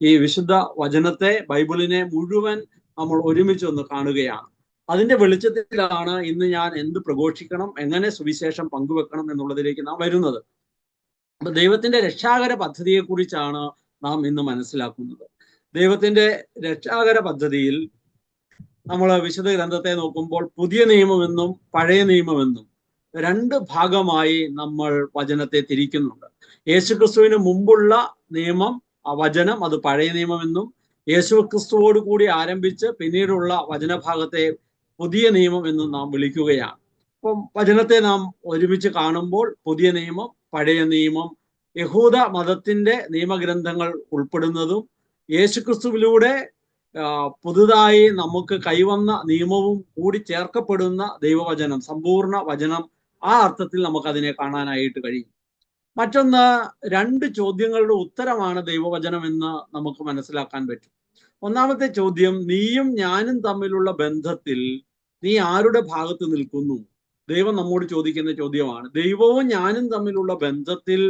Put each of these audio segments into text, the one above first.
ഈ വിശുദ്ധ വചനത്തെ, ബൈബിളിനെ മുഴുവൻ നമ്മൾ ഒരുമിച്ച് ഒന്ന് കാണുകയാണ്. അതിന്റെ വെളിച്ചത്തിലാണ് ഇന്ന് ഞാൻ എന്ത് പ്രഘോഷിക്കണം, എങ്ങനെ സുവിശേഷം പങ്കുവെക്കണം എന്നുള്ളതിലേക്ക് നാം വരുന്നത്. അപ്പൊ ദൈവത്തിന്റെ രക്ഷാകര പദ്ധതിയെക്കുറിച്ചാണ് നാം ഇന്ന് മനസ്സിലാക്കുന്നത്. ദൈവത്തിന്റെ രക്ഷാകര പദ്ധതിയിൽ നമ്മൾ വിശുദ്ധ ഗ്രന്ഥത്തെ നോക്കുമ്പോൾ പുതിയ നിയമമെന്നും പഴയ നിയമമെന്നും രണ്ട് ഭാഗമായി നമ്മൾ വചനത്തെ തിരിക്കുന്നുണ്ട്. യേശുക്രിസ്തുവിന് മുമ്പുള്ള നിയമം, വചനം, അത് പഴയ നിയമമെന്നും, യേശുക്രിസ്തുവോട് കൂടി ആരംഭിച്ച് പിന്നീടുള്ള വചനഭാഗത്തെ പുതിയ നിയമം എന്നും നാം വിളിക്കുകയാണ്. അപ്പം വചനത്തെ നാം ഒരുമിച്ച് കാണുമ്പോൾ പുതിയ നിയമം, പഴയ നിയമം, യഹൂദ മതത്തിന്റെ നിയമഗ്രന്ഥങ്ങൾ ഉൾപ്പെടുന്നതും യേശുക്രിസ്തുവിലൂടെ പുതുതായി നമുക്ക് കൈവന്ന നിയമവും കൂടി ചേർക്കപ്പെടുന്ന ദൈവവചനം, സമ്പൂർണ്ണ വചനം, ആ അർത്ഥത്തിൽ നമുക്ക് അതിനെ കാണാനായിട്ട് കഴിയും. മറ്റൊന്ന്, രണ്ട് ചോദ്യങ്ങളുടെ ഉത്തരമാണ് ദൈവവചനം എന്ന് നമുക്ക് മനസ്സിലാക്കാൻ പറ്റും. ഒന്നാമത്തെ ചോദ്യം, നീയും ഞാനും തമ്മിലുള്ള ബന്ധത്തിൽ നീ ആരുടെ ഭാഗത്ത് നിൽക്കുന്നു? ദൈവം നമ്മോട് ചോദിക്കുന്ന ചോദ്യമാണ്. ദൈവവും ഞാനും തമ്മിലുള്ള ബന്ധത്തിൽ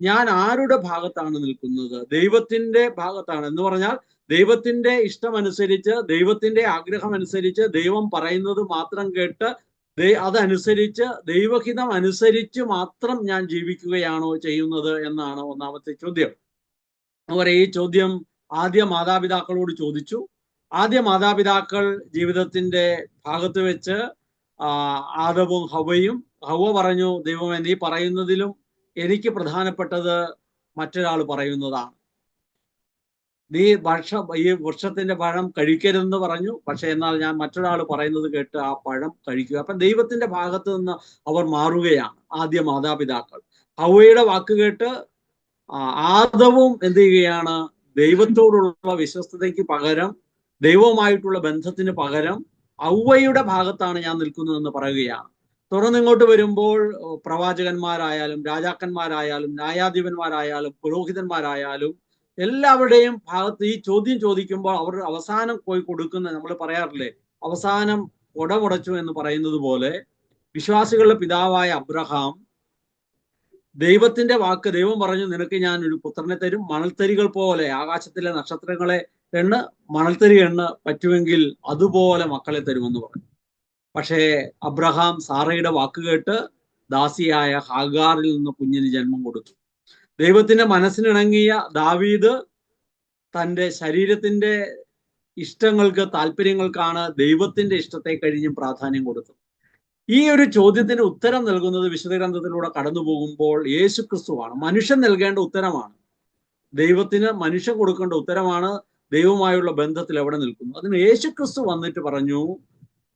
ഞാൻ ആരുടെ ഭാഗത്താണ് നിൽക്കുന്നത്? ദൈവത്തിന്റെ ഭാഗത്താണ് എന്ന് പറഞ്ഞാൽ ദൈവത്തിന്റെ ഇഷ്ടമനുസരിച്ച്, ദൈവത്തിന്റെ ആഗ്രഹം അനുസരിച്ച്, ദൈവം പറയുന്നത് മാത്രം കേട്ട് അതനുസരിച്ച്, ദൈവഹിതം അനുസരിച്ച് മാത്രം ഞാൻ ജീവിക്കുകയാണോ ചെയ്യുന്നത് എന്നാണ് ഒന്നാമത്തെ ചോദ്യം. അവർ ഈ ചോദ്യം ആദ്യ മാതാപിതാക്കളോട് ചോദിച്ചു. ആദ്യ മാതാപിതാക്കൾ ജീവിതത്തിന്റെ ഭാഗത്ത് വെച്ച് ആദവും ഹവ്വയും, ഹവ്വ പറഞ്ഞു, ദൈവമേ, നീ പറയുന്നതിലും എനിക്ക് പ്രധാനപ്പെട്ടത് മറ്റൊരാൾ പറയുന്നതാണ്. നീ ഈ വൃക്ഷത്തിന്റെ പഴം കഴിക്കരുതെന്ന് പറഞ്ഞു, പക്ഷെ എന്നാൽ ഞാൻ മറ്റൊരാൾ പറയുന്നത് കേട്ട് ആ പഴം കഴിക്കുക. അപ്പൊ ദൈവത്തിന്റെ ഭാഗത്ത് നിന്ന് അവർ മാറുകയാണ് ആദ്യ മാതാപിതാക്കൾ. ഹവ്വയുടെ വാക്ക് കേട്ട് ആദവും എന്ത് ചെയ്യുകയാണ്? ദൈവത്തോടുള്ള വിശ്വസ്തതയ്ക്ക് പകരം, ദൈവവുമായിട്ടുള്ള ബന്ധത്തിന് പകരം ഹവ്വയുടെ ഭാഗത്താണ് ഞാൻ നിൽക്കുന്നതെന്ന് പറയുകയാണ്. തുടർന്ന് ഇങ്ങോട്ട് വരുമ്പോൾ പ്രവാചകന്മാരായാലും രാജാക്കന്മാരായാലും ന്യായാധിപന്മാരായാലും പുരോഹിതന്മാരായാലും എല്ലാവരുടെയും ഭാഗത്ത് ഈ ചോദ്യം ചോദിക്കുമ്പോൾ അവർ അവസാനം പോയി കൊടുക്കുന്ന, നമ്മൾ പറയാറില്ലേ, അവസാനം ഉടമുടച്ചു എന്ന് പറയുന്നത് പോലെ, വിശ്വാസികളുടെ പിതാവായ അബ്രഹാം ദൈവത്തിന്റെ വാക്ക്, ദൈവം പറഞ്ഞു, നിനക്ക് ഞാൻ ഒരു പുത്രനെ തരും, മണൽത്തരികൾ പോലെ ആകാശത്തിലെ നക്ഷത്രങ്ങളെ എണ്ണ്, മണൽത്തരി എണ്ണ്, പറ്റുമെങ്കിൽ അതുപോലെ മക്കളെ തരുമെന്ന് പറഞ്ഞു. പക്ഷേ അബ്രഹാം സാറയുടെ വാക്ക് കേട്ട് ദാസിയായ ഹാഗാറിൽ നിന്ന് കുഞ്ഞിന് ജന്മം കൊടുത്തു. ദൈവത്തിന്റെ മനസ്സിനിണങ്ങിയ ദാവീദ് തൻ്റെ ശരീരത്തിന്റെ ഇഷ്ടങ്ങൾക്ക്, താല്പര്യങ്ങൾക്കാണ് ദൈവത്തിന്റെ ഇഷ്ടത്തെ കഴിഞ്ഞും പ്രാധാന്യം കൊടുത്തത്. ഈ ഒരു ചോദ്യത്തിന് ഉത്തരം നൽകുന്നത് വിശുദ്ധ ഗ്രന്ഥത്തിലൂടെ കടന്നു പോകുമ്പോൾ യേശുക്രിസ്തുവാണ്. മനുഷ്യൻ നൽകേണ്ട ഉത്തരമാണ്, ദൈവത്തിന് മനുഷ്യൻ കൊടുക്കേണ്ട ഉത്തരമാണ്. ദൈവവുമായുള്ള ബന്ധത്തിൽ എവിടെ നിൽക്കുന്നു? അതിന് യേശുക്രിസ്തു വന്നിട്ട് പറഞ്ഞു,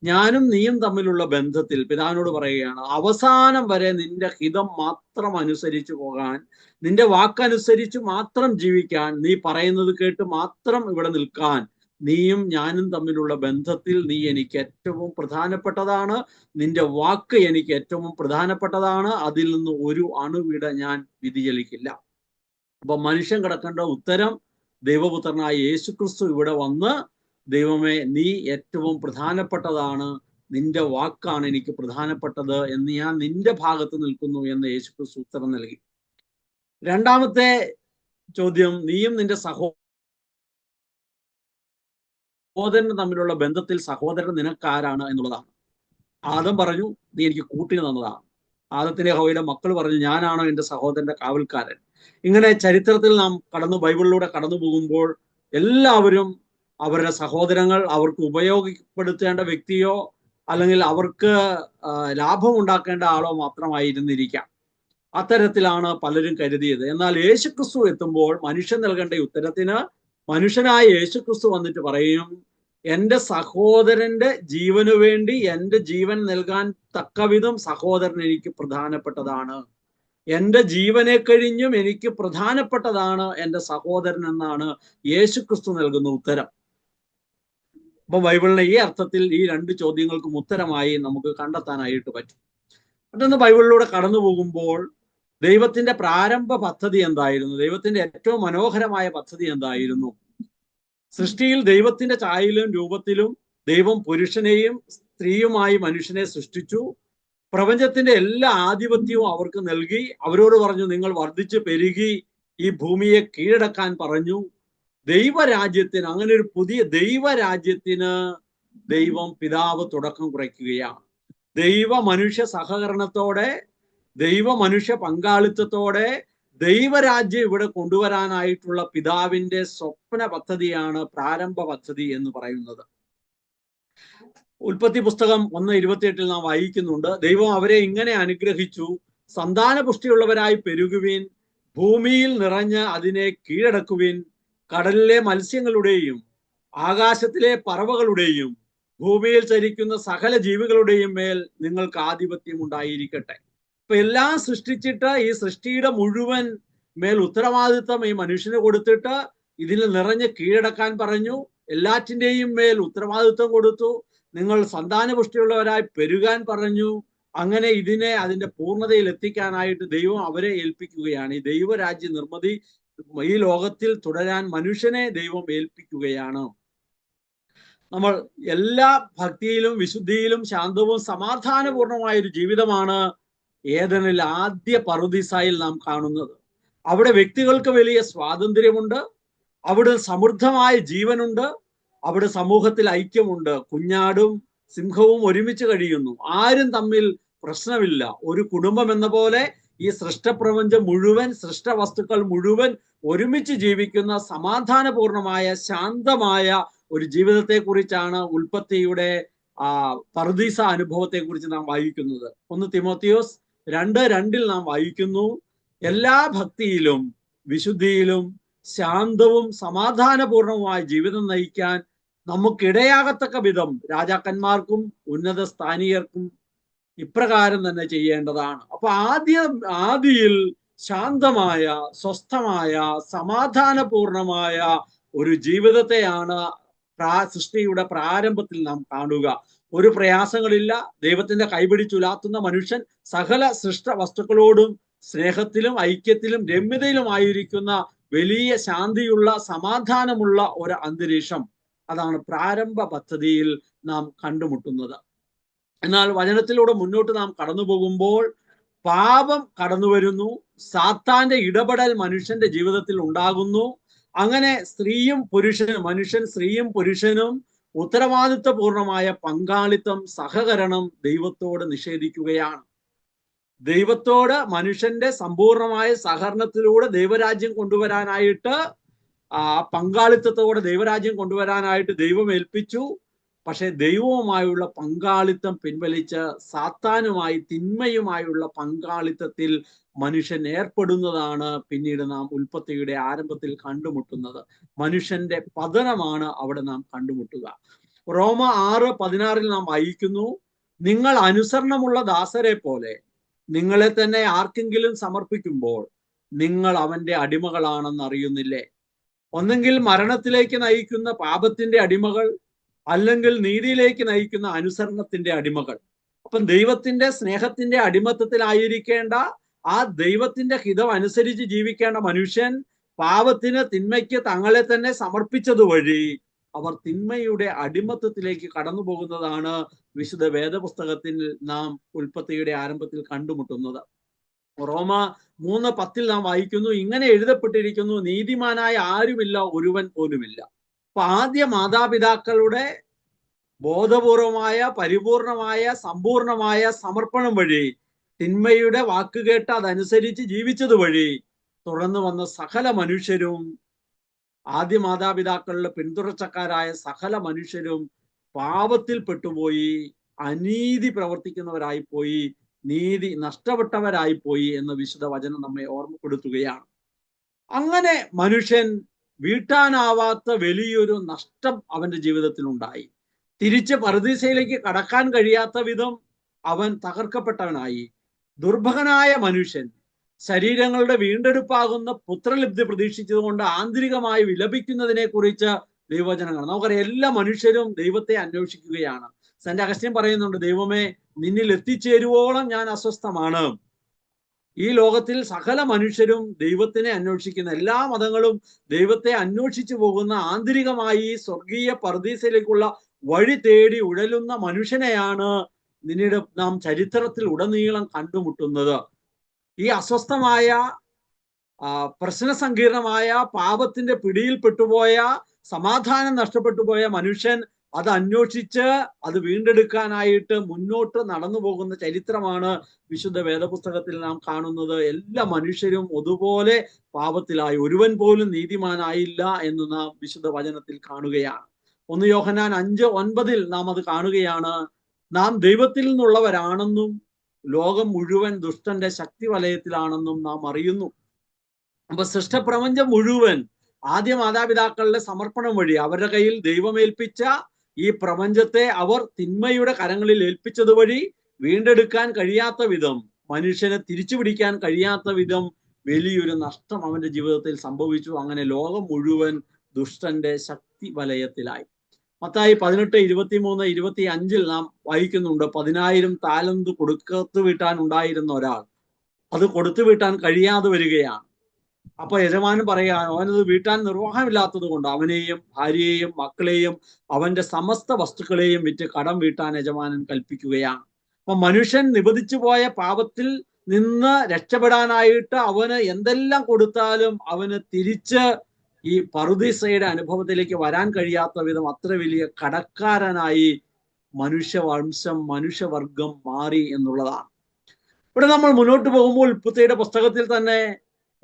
ഞാനും നീയും തമ്മിലുള്ള ബന്ധത്തിൽ, പിതാവിനോട് പറയുകയാണ്, അവസാനം വരെ നിന്റെ ഹിതം മാത്രം അനുസരിച്ചു പോകാൻ, നിന്റെ വാക്കനുസരിച്ച് മാത്രം ജീവിക്കാൻ, നീ പറയുന്നത് കേട്ട് മാത്രം ഇവിടെ നിൽക്കാൻ, നീയും ഞാനും തമ്മിലുള്ള ബന്ധത്തിൽ നീ എനിക്ക് ഏറ്റവും പ്രധാനപ്പെട്ടതാണ്, നിന്റെ വാക്ക് എനിക്ക് ഏറ്റവും പ്രധാനപ്പെട്ടതാണ്, അതിൽ നിന്ന് ഒരു അണുവിട ഞാൻ വ്യതിചലിക്കില്ല. അപ്പൊ മനുഷ്യൻ കിടക്കേണ്ട ഉത്തരം, ദൈവപുത്രനായ യേശുക്രിസ്തു ഇവിടെ വന്ന്, ദൈവമേ, നീ ഏറ്റവും പ്രധാനപ്പെട്ടതാണ്, നിന്റെ വാക്കാണ് എനിക്ക് പ്രധാനപ്പെട്ടത് എന്ന് ഞാൻ നിന്റെ ഭാഗത്ത് നിൽക്കുന്നു എന്ന് യേശുക്രിസ്തു ഉത്തരം നൽകി. രണ്ടാമത്തെ ചോദ്യം, നീയും നിന്റെ സഹോദരനും തമ്മിലുള്ള ബന്ധത്തിൽ സഹോദരൻ നിനക്കാരാണ് എന്നുള്ളതാണ്. ആദം പറഞ്ഞു, നീ എനിക്ക് കൂട്ടിന് തന്നതാണ്. ആദത്തിന്റെ ഹവ്വയുടെ മക്കൾ പറഞ്ഞു, ഞാനാണോ എൻ്റെ സഹോദരന്റെ കാവൽക്കാരൻ. ഇങ്ങനെ ചരിത്രത്തിൽ നാം ബൈബിളിലൂടെ കടന്നു പോകുമ്പോൾ എല്ലാവരും അവരുടെ സഹോദരങ്ങൾ അവർക്ക് ഉപയോഗപ്പെടുത്തേണ്ട വ്യക്തിയോ അല്ലെങ്കിൽ അവർക്ക് ലാഭം ഉണ്ടാക്കേണ്ട ആളോ മാത്രമായിരുന്നിരിക്കാം. അത്തരത്തിലാണ് പലരും കരുതിയത്. എന്നാൽ യേശുക്രിസ്തു എത്തുമ്പോൾ മനുഷ്യൻ നൽകേണ്ട ഉത്തരത്തിന് മനുഷ്യനായ യേശുക്രിസ്തു വന്നിട്ട് പറയും, എൻ്റെ സഹോദരന്റെ ജീവന് വേണ്ടി എൻ്റെ ജീവൻ നൽകാൻ തക്കവിധം സഹോദരൻ എനിക്ക് പ്രധാനപ്പെട്ടതാണ്, എൻ്റെ ജീവനെ കഴിഞ്ഞും എനിക്ക് പ്രധാനപ്പെട്ടതാണ് എൻ്റെ സഹോദരൻ എന്നാണ് യേശുക്രിസ്തു നൽകുന്ന ഉത്തരം. അപ്പൊ ബൈബിളിലെ ഈ അർത്ഥത്തിൽ ഈ രണ്ട് ചോദ്യങ്ങൾക്കും ഉത്തരമായി നമുക്ക് കണ്ടെത്താനായിട്ട് പറ്റും. മറ്റൊന്ന്, ബൈബിളിലൂടെ കടന്നു പോകുമ്പോൾ ദൈവത്തിന്റെ പ്രാരംഭ പദ്ധതി എന്തായിരുന്നു? ദൈവത്തിന്റെ ഏറ്റവും മനോഹരമായ പദ്ധതി എന്തായിരുന്നു? സൃഷ്ടിയിൽ ദൈവത്തിന്റെ ഛായയിലും രൂപത്തിലും ദൈവം പുരുഷനെയും സ്ത്രീയുമായി മനുഷ്യനെ സൃഷ്ടിച്ചു. പ്രപഞ്ചത്തിന്റെ എല്ലാ ആധിപത്യവും അവർക്ക് നൽകി. അവരോട് പറഞ്ഞു, നിങ്ങൾ വർദ്ധിച്ചു പെരുകി ഈ ഭൂമിയെ കീഴടക്കാൻ പറഞ്ഞു. ദൈവരാജ്യത്തിന്, അങ്ങനെ ഒരു പുതിയ ദൈവരാജ്യത്തിന് ദൈവം പിതാവ് തുടക്കം കുറിക്കുകയാണ്. ദൈവ മനുഷ്യ സഹകരണത്തോടെ, ദൈവ മനുഷ്യ പങ്കാളിത്തത്തോടെ ദൈവരാജ്യം ഇവിടെ കൊണ്ടുവരാനായിട്ടുള്ള പിതാവിന്റെ സ്വപ്ന പദ്ധതിയാണ് പ്രാരംഭ പദ്ധതി എന്ന് പറയുന്നത്. ഉൽപ്പത്തി പുസ്തകം 1:28 നാം വായിക്കുന്നുണ്ട്, ദൈവം അവരെ ഇങ്ങനെ അനുഗ്രഹിച്ചു, സന്താനപുഷ്ടിയുള്ളവരായി പെരുകുവിൻ, ഭൂമിയിൽ നിറഞ്ഞ് അതിനെ കീഴടക്കുവിൻ, കടലിലെ മത്സ്യങ്ങളുടെയും ആകാശത്തിലെ പറവകളുടെയും ഭൂമിയിൽ ചരിക്കുന്ന സകല ജീവികളുടെയും മേൽ നിങ്ങൾക്ക് ആധിപത്യം ഉണ്ടായിരിക്കട്ടെ. ഇപ്പൊ എല്ലാം സൃഷ്ടിച്ചിട്ട് ഈ സൃഷ്ടിയുടെ മുഴുവൻ മേൽ ഉത്തരവാദിത്വം ഈ മനുഷ്യന് കൊടുത്തിട്ട് ഇതിൽ നിറഞ്ഞ് കീഴടക്കാൻ പറഞ്ഞു. എല്ലാറ്റിൻ്റെയും മേൽ ഉത്തരവാദിത്വം കൊടുത്തു. നിങ്ങൾ സന്താനപുഷ്ടിയുള്ളവരായി പെരുകാൻ പറഞ്ഞു. അങ്ങനെ ഇതിനെ അതിന്റെ പൂർണ്ണതയിൽ എത്തിക്കാനായിട്ട് ദൈവം അവരെ ഏൽപ്പിക്കുകയാണ്. ഈ ദൈവരാജ്യ നിർമ്മിതി ഈ ലോകത്തിൽ തുടരാൻ മനുഷ്യനെ ദൈവം ഏൽപ്പിക്കുകയാണ്. നമ്മൾ എല്ലാ ഭക്തിയിലും വിശുദ്ധിയിലും ശാന്തവും സമാധാനപൂർണമായ ഒരു ജീവിതമാണ് ഏദനിൽ ആദ്യ പറുദീസായിൽ നാം കാണുന്നത്. അവിടെ വ്യക്തികൾക്ക് വലിയ സ്വാതന്ത്ര്യമുണ്ട്, അവിടെ സമൃദ്ധമായ ജീവനുണ്ട്, അവിടെ സമൂഹത്തിൽ ഐക്യമുണ്ട്. കുഞ്ഞാടും സിംഹവും ഒരുമിച്ച് കഴിയുന്നു, ആരും തമ്മിൽ പ്രശ്നമില്ല. ഒരു കുടുംബം എന്ന പോലെ ഈ സൃഷ്ടപ്രപഞ്ചം മുഴുവൻ, സൃഷ്ടവസ്തുക്കൾ മുഴുവൻ ഒരുമിച്ച് ജീവിക്കുന്ന സമാധാനപൂർണമായ ശാന്തമായ ഒരു ജീവിതത്തെ കുറിച്ചാണ് ഉൽപ്പത്തിയുടെ പറുദീസ അനുഭവത്തെ കുറിച്ച് നാം വായിക്കുന്നത്. 1 തിമോത്തിയോസ് 2:2 നാം വായിക്കുന്നു, എല്ലാ ഭക്തിയിലും വിശുദ്ധിയിലും ശാന്തവും സമാധാനപൂർണവുമായ ജീവിതം നയിക്കാൻ നമുക്കിടയാകത്തക്ക വിധം രാജാക്കന്മാർക്കും ഉന്നത സ്ഥാനീയർക്കും ഇപ്രകാരം തന്നെ ചെയ്യേണ്ടതാണ്. അപ്പൊ ആദിയിൽ ശാന്തമായ, സ്വസ്ഥമായ, സമാധാനപൂർണമായ ഒരു ജീവിതത്തെയാണ് സൃഷ്ടിയുടെ പ്രാരംഭത്തിൽ നാം കാണുക. ഒരു പ്രയാസങ്ങളില്ല. ദൈവത്തിന്റെ കൈപിടിച്ചുലാത്തുന്ന മനുഷ്യൻ സകല സൃഷ്ട വസ്തുക്കളോടും സ്നേഹത്തിലും ഐക്യത്തിലും രമ്യതയിലുമായിരിക്കുന്ന വലിയ ശാന്തിയുള്ള, സമാധാനമുള്ള ഒരു അന്തരീക്ഷം. അതാണ് പ്രാരംഭ പദ്ധതിയിൽ നാം കണ്ടുമുട്ടുന്നത്. എന്നാൽ വചനത്തിലൂടെ മുന്നോട്ട് നാം കടന്നു പോകുമ്പോൾ പാപം കടന്നു വരുന്നു, സാത്താന്റെ ഇടപെടൽ മനുഷ്യന്റെ ജീവിതത്തിൽ ഉണ്ടാകുന്നു. അങ്ങനെ മനുഷ്യൻ സ്ത്രീയും പുരുഷനും ഉത്തരവാദിത്വപൂർണമായ പങ്കാളിത്തം, സഹകരണം ദൈവത്തോട് നിഷേധിക്കുകയാണ്. ദൈവത്തോട് മനുഷ്യന്റെ സമ്പൂർണമായ സഹകരണത്തിലൂടെ ദൈവരാജ്യം കൊണ്ടുവരാനായിട്ട്, പങ്കാളിത്തത്തോടെ ദൈവരാജ്യം കൊണ്ടുവരാനായിട്ട് ദൈവം ഏൽപ്പിച്ചു. പക്ഷെ ദൈവവുമായുള്ള പങ്കാളിത്തം പിൻവലിച്ച് സാത്താനുമായി, തിന്മയുമായുള്ള പങ്കാളിത്തത്തിൽ മനുഷ്യൻ ഏർപ്പെടുന്നതാണ് പിന്നീട് നാം ഉൽപ്പത്തിയുടെ ആരംഭത്തിൽ കണ്ടുമുട്ടുന്നത്. മനുഷ്യന്റെ പതനമാണ് അവിടെ നാം കണ്ടുമുട്ടുക. റോമ 6:16 നാം വായിക്കുന്നു, നിങ്ങൾ അനുസരണമുള്ള ദാസരെ പോലെ നിങ്ങളെ തന്നെ ആർക്കെങ്കിലും സമർപ്പിക്കുമ്പോൾ നിങ്ങൾ അവന്റെ അടിമകളാണെന്ന് അറിയുന്നില്ലേ? ഒന്നെങ്കിൽ മരണത്തിലേക്ക് നയിക്കുന്ന പാപത്തിന്റെ അടിമകൾ, അല്ലെങ്കിൽ നീതിയിലേക്ക് നയിക്കുന്ന അനുസരണത്തിന്റെ അടിമകൾ. അപ്പം ദൈവത്തിന്റെ സ്നേഹത്തിന്റെ അടിമത്തത്തിലായിരിക്കേണ്ട, ആ ദൈവത്തിന്റെ ഹിതം അനുസരിച്ച് ജീവിക്കേണ്ട മനുഷ്യൻ പാപത്തിന്, തിന്മയ്ക്ക് തങ്ങളെ തന്നെ സമർപ്പിച്ചതുവഴി അവർ തിന്മയുടെ അടിമത്തത്തിലേക്ക് കടന്നു പോകുന്നതാണ് വിശുദ്ധ വേദപുസ്തകത്തിൽ നാം ഉൽപ്പത്തിയുടെ ആരംഭത്തിൽ കണ്ടുമുട്ടുന്നത്. റോമ 3:10 നാം വായിക്കുന്നു, ഇങ്ങനെ എഴുതപ്പെട്ടിരിക്കുന്നു, നീതിമാനായ ആരുമില്ല, ഒരുവൻ പോലുമില്ല. അപ്പൊ ആദ്യ മാതാപിതാക്കളുടെ ബോധപൂർവമായ, പരിപൂർണമായ, സമ്പൂർണമായ സമർപ്പണം വഴി, തിന്മയുടെ വാക്കുകേട്ട് അതനുസരിച്ച് ജീവിച്ചത് വഴി തുടർന്ന് വന്ന സകല മനുഷ്യരും, ആദ്യ മാതാപിതാക്കളുടെ പിന്തുടർച്ചക്കാരായ സകല മനുഷ്യരും പാപത്തിൽ പെട്ടുപോയി, അനീതി പ്രവർത്തിക്കുന്നവരായി പോയി, നീതി നഷ്ടപ്പെട്ടവരായി പോയി എന്ന് വിശുദ്ധ വചനം നമ്മെ ഓർമ്മപ്പെടുത്തുകയാണ്. അങ്ങനെ മനുഷ്യൻ വീട്ടാനാവാത്ത വലിയൊരു നഷ്ടം അവന്റെ ജീവിതത്തിൽ ഉണ്ടായി. തിരിച്ച് പറുദീസയിലേക്ക് കടക്കാൻ കഴിയാത്ത വിധം അവൻ തകർക്കപ്പെട്ടവനായി. ദുർഭകനായ മനുഷ്യൻ ശരീരങ്ങളുടെ വീണ്ടെടുപ്പാകുന്ന പുത്രലബ്ധി പ്രതീക്ഷിച്ചതുകൊണ്ട് ആന്തരികമായി വിലപിക്കുന്നതിനെ കുറിച്ച് ദൈവവചനങ്ങൾ നമുക്കറിയാം. എല്ലാ മനുഷ്യരും ദൈവത്തെ അന്വേഷിക്കുകയാണ്. സെന്റ് അഗസ്റ്റിൻ പറയുന്നുണ്ട്, ദൈവമേ നിന്നിൽ എത്തിച്ചേരുവോളം ഞാൻ അസ്വസ്ഥമാണ്. ഈ ലോകത്തിൽ സകല മനുഷ്യരും ദൈവത്തിനെ അന്വേഷിക്കുന്ന, എല്ലാ മതങ്ങളും ദൈവത്തെ അന്വേഷിച്ചു പോകുന്ന, ആന്തരികമായി സ്വർഗീയ പറുദീസയിലേക്കുള്ള വഴി തേടി ഉഴലുന്ന മനുഷ്യനെയാണ് പിന്നീട് നാം ചരിത്രത്തിൽ ഉടനീളം കണ്ടുമുട്ടുന്നത്. ഈ അസ്വസ്ഥമായ പ്രശ്നസങ്കീർണമായ പാപത്തിന്റെ പിടിയിൽ പെട്ടുപോയ, സമാധാനം നഷ്ടപ്പെട്ടു പോയ മനുഷ്യൻ അത് അന്വേഷിച്ച് അത് വീണ്ടെടുക്കാനായിട്ട് മുന്നോട്ട് നടന്നു പോകുന്ന ചരിത്രമാണ് വിശുദ്ധ വേദപുസ്തകത്തിൽ നാം കാണുന്നത്. എല്ലാ മനുഷ്യരും ഒരുപോലെ പാപത്തിലായി, ഒരുവൻ പോലും നീതിമാനായില്ല എന്ന് നാം വിശുദ്ധ വചനത്തിൽ കാണുകയാണ്. 1 യോഹന്നാൻ 5:9 നാം അത് കാണുകയാണ്. നാം ദൈവത്തിൽ നിന്നുള്ളവരാണെന്നും ലോകം മുഴുവൻ ദുഷ്ടന്റെ ശക്തി വലയത്തിലാണെന്നും നാം അറിയുന്നു. അപ്പൊ സൃഷ്ടപ്രപഞ്ചം മുഴുവൻ ആദ്യ മാതാപിതാക്കളുടെ സമർപ്പണം വഴി അവരുടെ കയ്യിൽ ദൈവമേൽപ്പിച്ച ഈ പ്രപഞ്ചത്തെ അവർ തിന്മയുടെ കരങ്ങളിൽ ഏൽപ്പിച്ചത് വഴി വീണ്ടെടുക്കാൻ കഴിയാത്ത വിധം, മനുഷ്യനെ തിരിച്ചു പിടിക്കാൻ കഴിയാത്ത വിധം വലിയൊരു നഷ്ടം അവന്റെ ജീവിതത്തിൽ സംഭവിച്ചു. അങ്ങനെ ലോകം മുഴുവൻ ദുഷ്ടന്റെ ശക്തി വലയത്തിലായി. മത്തായി 18:23-25 നാം വായിക്കുന്നുണ്ട്, 10,000 താലന്ത് കൊടുത്തു വീട്ടാൻ ഉണ്ടായിരുന്ന ഒരാൾ അത് കൊടുത്തു വീട്ടാൻ കഴിയാതെ വരികയാണ്. അപ്പൊ യജമാനൻ പറയുകയാണ്, അവനത് വീട്ടാൻ നിർവാഹമില്ലാത്തത് കൊണ്ട് അവനെയും ഭാര്യയെയും മക്കളെയും അവന്റെ സമസ്ത വസ്തുക്കളെയും വിറ്റ് കടം വീട്ടാൻ യജമാനൻ കൽപ്പിക്കുകയാണ്. അപ്പൊ മനുഷ്യൻ നിബന്ധിച്ചു പോയ പാപത്തിൽ നിന്ന് രക്ഷപ്പെടാനായിട്ട് അവന് എന്തെല്ലാം കൊടുത്താലും അവന് തിരിച്ച് ഈ പറുദീസയുടെ അനുഭവത്തിലേക്ക് വരാൻ കഴിയാത്ത വിധം അത്ര വലിയ കടക്കാരനായി മനുഷ്യവർഗം മാറി എന്നുള്ളതാണ്. ഇവിടെ നമ്മൾ മുന്നോട്ട് പോകുമ്പോൾ ഉൽപ്പത്തിയുടെ പുസ്തകത്തിൽ തന്നെ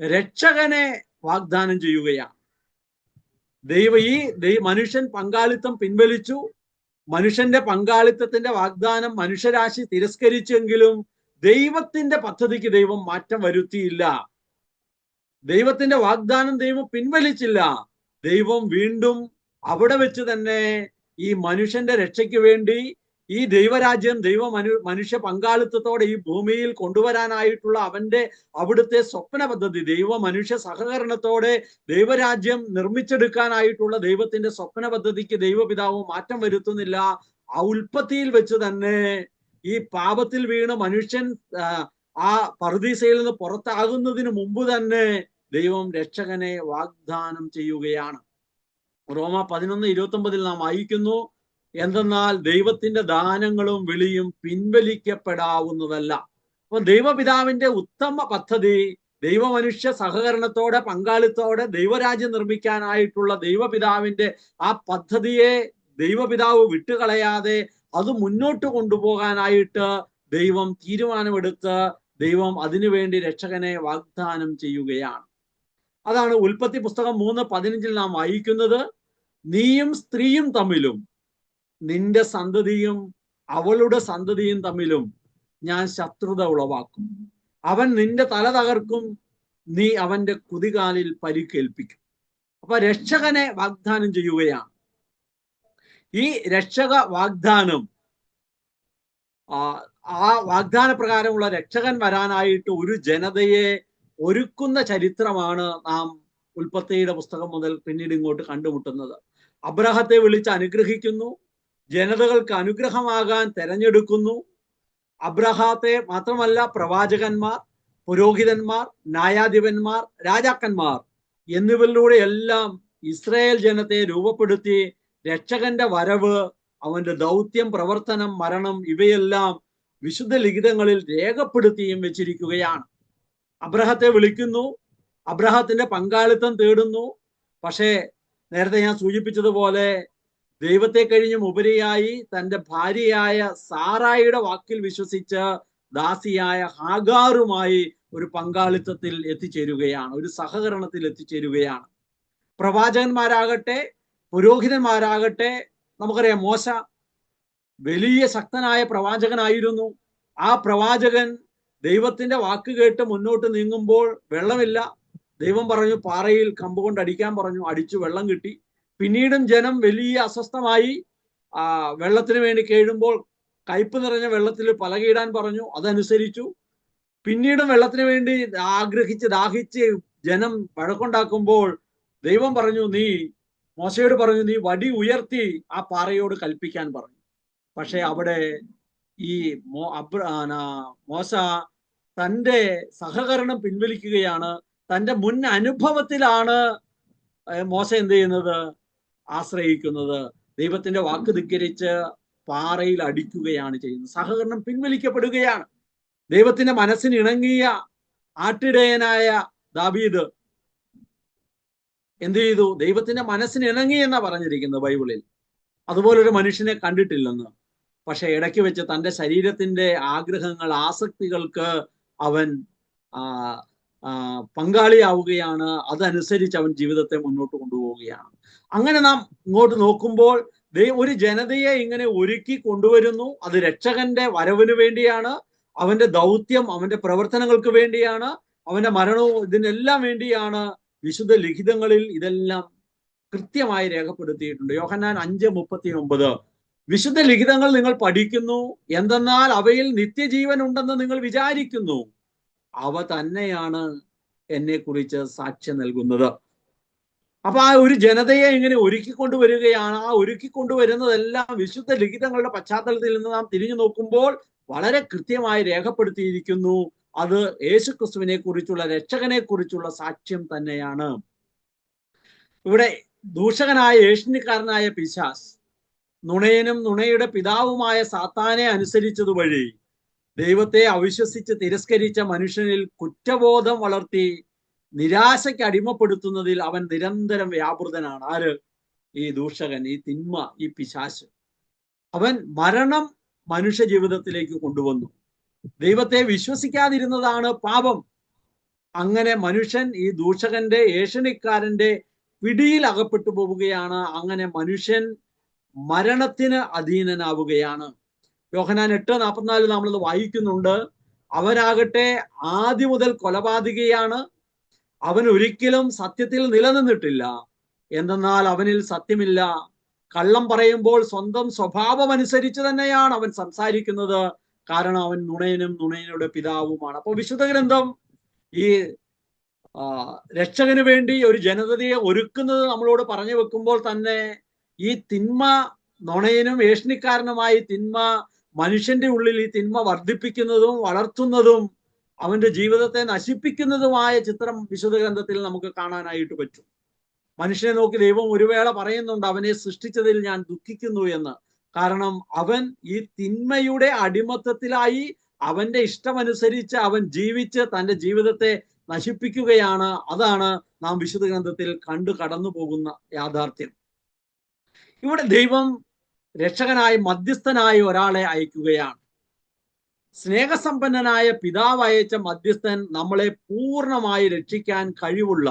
രക്ഷകനെ വാഗ്ദാനം ചെയ്യുകയാണ്. മനുഷ്യൻ പങ്കാളിത്തം പിൻവലിച്ചു. മനുഷ്യന്റെ പങ്കാളിത്തത്തിന്റെ വാഗ്ദാനം മനുഷ്യരാശി തിരസ്കരിച്ചെങ്കിലും ദൈവത്തിന്റെ പദ്ധതിക്ക് ദൈവം മാറ്റം വരുത്തിയില്ല. ദൈവത്തിന്റെ വാഗ്ദാനം ദൈവം പിൻവലിച്ചില്ല. ദൈവം വീണ്ടും അവിടെ വെച്ച് തന്നെ ഈ മനുഷ്യന്റെ രക്ഷയ്ക്ക് വേണ്ടി ഈ ദൈവരാജ്യം മനുഷ്യ പങ്കാളിത്തത്തോടെ ഈ ഭൂമിയിൽ കൊണ്ടുവരാനായിട്ടുള്ള അവിടുത്തെ സ്വപ്ന പദ്ധതി, മനുഷ്യ സഹകരണത്തോടെ ദൈവരാജ്യം നിർമ്മിച്ചെടുക്കാനായിട്ടുള്ള ദൈവത്തിന്റെ സ്വപ്ന പദ്ധതിക്ക് ദൈവപിതാവ് മാറ്റം വരുത്തുന്നില്ല. ആ ഉൽപ്പത്തിയിൽ വെച്ച് തന്നെ ഈ പാപത്തിൽ വീണ് മനുഷ്യൻ ആ പറുദീസയിൽ നിന്ന് പുറത്താകുന്നതിന് മുമ്പ് തന്നെ ദൈവം രക്ഷകനെ വാഗ്ദാനം ചെയ്യുകയാണ്. റോമ 11:29 നാം വായിക്കുന്നു, എന്തെന്നാൽ ദൈവത്തിന്റെ ദാനങ്ങളും വിളിയും പിൻവലിക്കപ്പെടാവുന്നതല്ല. അപ്പൊ ദൈവപിതാവിന്റെ ഉത്തമ പദ്ധതി ദൈവമനുഷ്യ സഹകരണത്തോടെ പങ്കാളിത്തോടെ ദൈവരാജ്യം നിർമ്മിക്കാനായിട്ടുള്ള ദൈവപിതാവിന്റെ ആ പദ്ധതിയെ ദൈവപിതാവ് വിട്ടുകളയാതെ അത് മുന്നോട്ട് കൊണ്ടുപോകാനായിട്ട് ദൈവം തീരുമാനമെടുത്ത് ദൈവം അതിനുവേണ്ടി രക്ഷകനെ വാഗ്ദാനം ചെയ്യുകയാണ്. അതാണ് ഉൽപ്പത്തി പുസ്തകം 3:15 നാം വായിക്കുന്നത്, നീയും സ്ത്രീയും തമ്മിലും നിന്റെ സന്തതിയും അവളുടെ സന്തതിയും തമ്മിലും ഞാൻ ശത്രുത ഉളവാക്കും. അവൻ നിന്റെ തല തകർക്കും, നീ അവന്റെ കുതികാലിൽ പരിക്കേൽപ്പിക്കും. അപ്പൊ രക്ഷകനെ വാഗ്ദാനം ചെയ്യുകയാണ്. ഈ രക്ഷക വാഗ്ദാനം, ആ വാഗ്ദാന പ്രകാരമുള്ള രക്ഷകൻ വരാനായിട്ട് ഒരു ജനതയെ ഒരുക്കുന്ന ചരിത്രമാണ് നാം ഉൽപ്പത്തിയുടെ പുസ്തകം മുതൽ പിന്നീട് ഇങ്ങോട്ട് കണ്ടുമുട്ടുന്നത്. അബ്രഹത്തെ വിളിച്ച് അനുഗ്രഹിക്കുന്നു, ജനതകൾക്ക് അനുഗ്രഹമാകാൻ തെരഞ്ഞെടുക്കുന്നു. അബ്രഹാത്തെ മാത്രമല്ല, പ്രവാചകന്മാർ, പുരോഹിതന്മാർ, ന്യായാധിപന്മാർ, രാജാക്കന്മാർ എന്നിവരിലൂടെ എല്ലാം ഇസ്രായേൽ ജനത്തെ രൂപപ്പെടുത്തി രക്ഷകന്റെ വരവ്, അവന്റെ ദൗത്യം, പ്രവർത്തനം, മരണം ഇവയെല്ലാം വിശുദ്ധ ലിഖിതങ്ങളിൽ രേഖപ്പെടുത്തിയും വെച്ചിരിക്കുകയാണ്. അബ്രഹത്തെ വിളിക്കുന്നു, അബ്രഹത്തിന്റെ പങ്കാളിത്തം തേടുന്നു. പക്ഷേ നേരത്തെ ഞാൻ സൂചിപ്പിച്ചതുപോലെ ദൈവത്തെ കഴിഞ്ഞും ഉപരിയായി തൻ്റെ ഭാര്യയായ സാറായിയുടെ വാക്കിൽ വിശ്വസിച്ച് ദാസിയായ ഹാഗാറുമായി ഒരു പങ്കാളിത്തത്തിൽ എത്തിച്ചേരുകയാണ്, ഒരു സഹകരണത്തിൽ എത്തിച്ചേരുകയാണ്. പ്രവാചകന്മാരാകട്ടെ പുരോഹിതന്മാരാകട്ടെ, നമുക്കറിയാം മോശ വലിയ ശക്തനായ പ്രവാചകനായിരുന്നു. ആ പ്രവാചകൻ ദൈവത്തിന്റെ വാക്ക് കേട്ട് മുന്നോട്ട് നീങ്ങുമ്പോൾ വെള്ളമില്ല. ദൈവം പറഞ്ഞു പാറയിൽ കമ്പ് കൊണ്ട് അടിക്കാൻ പറഞ്ഞു, അടിച്ചു, വെള്ളം കിട്ടി. പിന്നീടും ജനം വലിയ അസ്വസ്ഥമായി. വെള്ളത്തിന് വേണ്ടി കേഴുമ്പോൾ കയ്പ് നിറഞ്ഞ വെള്ളത്തിൽ പലകയിടാൻ പറഞ്ഞു, അതനുസരിച്ചു. പിന്നീടും വെള്ളത്തിന് വേണ്ടി ദാഹിച്ച് ജനം വഴക്കുണ്ടാക്കുമ്പോൾ ദൈവം പറഞ്ഞു, മോശയോട് പറഞ്ഞു, നീ വടി ഉയർത്തി ആ പാറയോട് കൽപ്പിക്കാൻ പറഞ്ഞു. പക്ഷെ അവിടെ ഈ മോശ തൻ്റെ സഹകരണം പിൻവലിക്കുകയാണ്. തൻ്റെ മുൻ അനുഭവത്തിലാണ് മോശ എന്ത് ചെയ്യുന്നത്, ആശ്രയിക്കുന്നത്. ദൈവത്തിന്റെ വാക്ക് ധിക്കരിച്ച് പാറയിൽ അടിക്കുകയാണ് ചെയ്യുന്നത്. സഹകരണം പിൻവലിക്കപ്പെടുകയാണ്. ദൈവത്തിന്റെ മനസ്സിന് ഇണങ്ങിയ ആട്ടിടയനായ ദാവീദ് എന്ത് ചെയ്തു? ദൈവത്തിന്റെ മനസ്സിന് ഇണങ്ങി എന്നാ പറഞ്ഞിരിക്കുന്നത് ബൈബിളിൽ. അതുപോലൊരു മനുഷ്യനെ കണ്ടിട്ടില്ലെന്ന്. പക്ഷെ ഇടയ്ക്ക് വെച്ച് തൻ്റെ ശരീരത്തിന്റെ ആഗ്രഹങ്ങൾ, ആസക്തികൾക്ക് അവൻ പങ്കാളിയാവുകയാണ്. അതനുസരിച്ച് അവൻ ജീവിതത്തെ മുന്നോട്ട് കൊണ്ടുപോവുകയാണ്. അങ്ങനെ നാം ഇങ്ങോട്ട് നോക്കുമ്പോൾ ഒരു ജനതയെ ഇങ്ങനെ ഒരുക്കി കൊണ്ടുവരുന്നു. അത് രക്ഷകന്റെ വരവിന് വേണ്ടിയാണ്, അവന്റെ ദൗത്യം, അവന്റെ പ്രവർത്തനങ്ങൾക്ക് വേണ്ടിയാണ്, അവന്റെ മരണവും ഇതിനെല്ലാം വേണ്ടിയാണ്. വിശുദ്ധ ലിഖിതങ്ങളിൽ ഇതെല്ലാം കൃത്യമായി രേഖപ്പെടുത്തിയിട്ടുണ്ട്. യോഹന്നാൻ 5:39 വിശുദ്ധ ലിഖിതങ്ങൾ നിങ്ങൾ പഠിക്കുന്നു, എന്തെന്നാൽ അവയിൽ നിത്യജീവൻ ഉണ്ടെന്ന് നിങ്ങൾ വിചാരിക്കുന്നു, അവ തന്നെയാണ് എന്നെ കുറിച്ച് സാക്ഷ്യം നൽകുന്നത്. അപ്പൊ ആ ഒരു ജനതയെ ഇങ്ങനെ ഒരുക്കിക്കൊണ്ടുവരികയാണ്. ആ ഒരുക്കിക്കൊണ്ടുവരുന്നതെല്ലാം വിശുദ്ധ ലിഖിതങ്ങളുടെ പശ്ചാത്തലത്തിൽ നിന്ന് നാം തിരിഞ്ഞു നോക്കുമ്പോൾ വളരെ കൃത്യമായി രേഖപ്പെടുത്തിയിരിക്കുന്നു. അത് യേശുക്രിസ്തുവിനെ കുറിച്ചുള്ള, രക്ഷകനെ കുറിച്ചുള്ള സാക്ഷ്യം തന്നെയാണ്. ഇവിടെ ദൂഷകനായ ഏഷണിക്കാരനായ പിശാസ് നുണയനും നുണയുടെ പിതാവുമായ സാത്താനെ അനുസരിച്ചതുവഴി ദൈവത്തെ അവിശ്വസിച്ച് തിരസ്കരിച്ച മനുഷ്യനിൽ കുറ്റബോധം വളർത്തി നിരാശയ്ക്ക് അടിമപ്പെടുത്തുന്നതിൽ അവൻ നിരന്തരം വ്യാപൃതനാണ്. ആര്? ഈ ദൂഷകൻ, ഈ തിന്മ, ഈ പിശാച്. അവൻ മരണം മനുഷ്യ ജീവിതത്തിലേക്ക് കൊണ്ടുവന്നു. ദൈവത്തെ വിശ്വസിക്കാതിരുന്നതാണ് പാപം. അങ്ങനെ മനുഷ്യൻ ഈ ദൂഷകന്റെ, ഏഷണിക്കാരന്റെ പിടിയിൽ അകപ്പെട്ടു പോവുകയാണ്. അങ്ങനെ മനുഷ്യൻ മരണത്തിന് അധീനനാവുകയാണ്. യോഹന്നാൻ 8:44 നമ്മളത് വായിക്കുന്നുണ്ട്. അവനാകട്ടെ ആദ്യം മുതൽ കൊലപാതകിയാണ്, അവൻ ഒരിക്കലും സത്യത്തിൽ നിലനിന്നിട്ടില്ല, എന്തെന്നാൽ അവനിൽ സത്യമില്ല. കള്ളം പറയുമ്പോൾ സ്വന്തം സ്വഭാവം അനുസരിച്ച് തന്നെയാണ് അവൻ സംസാരിക്കുന്നത്, കാരണം അവൻ നുണയനും നുണയനുടെ പിതാവുമാണ്. അപ്പോൾ വിശുദ്ധ ഗ്രന്ഥം ഈ രക്ഷകന് വേണ്ടി ഒരു ജനതയെ ഒരുക്കുന്നത് നമ്മളോട് പറഞ്ഞു വെക്കുമ്പോൾ തന്നെ ഈ തിന്മ, നുണയനും ഏഷണിക്കാരനുമായി തിന്മ മനുഷ്യന്റെ ഉള്ളിൽ ഈ തിന്മ വർദ്ധിപ്പിക്കുന്നതും വളർത്തുന്നതും അവന്റെ ജീവിതത്തെ നശിപ്പിക്കുന്നതുമായ ചിത്രം വിശുദ്ധ ഗ്രന്ഥത്തിൽ നമുക്ക് കാണാനായിട്ട് പറ്റും. മനുഷ്യനെ നോക്കി ദൈവം ഒരു വേള പറയുന്നുണ്ട്, അവനെ സൃഷ്ടിച്ചതിൽ ഞാൻ ദുഃഖിക്കുന്നു എന്ന്. കാരണം അവൻ ഈ തിന്മയുടെ അടിമത്തത്തിലായി അവന്റെ ഇഷ്ടമനുസരിച്ച് അവൻ ജീവിച്ച് തൻ്റെ ജീവിതത്തെ നശിപ്പിക്കുകയാണ്. അതാണ് നാം വിശുദ്ധ ഗ്രന്ഥത്തിൽ കടന്നു പോകുന്ന യാഥാർത്ഥ്യം. ഇവിടെ ദൈവം രക്ഷകനായി, മധ്യസ്ഥനായി ഒരാളെ അയക്കുകയാണ്. സ്നേഹസമ്പന്നനായ പിതാവ് അയച്ച മധ്യസ്ഥൻ നമ്മളെ പൂർണ്ണമായി രക്ഷിക്കാൻ കഴിവുള്ള,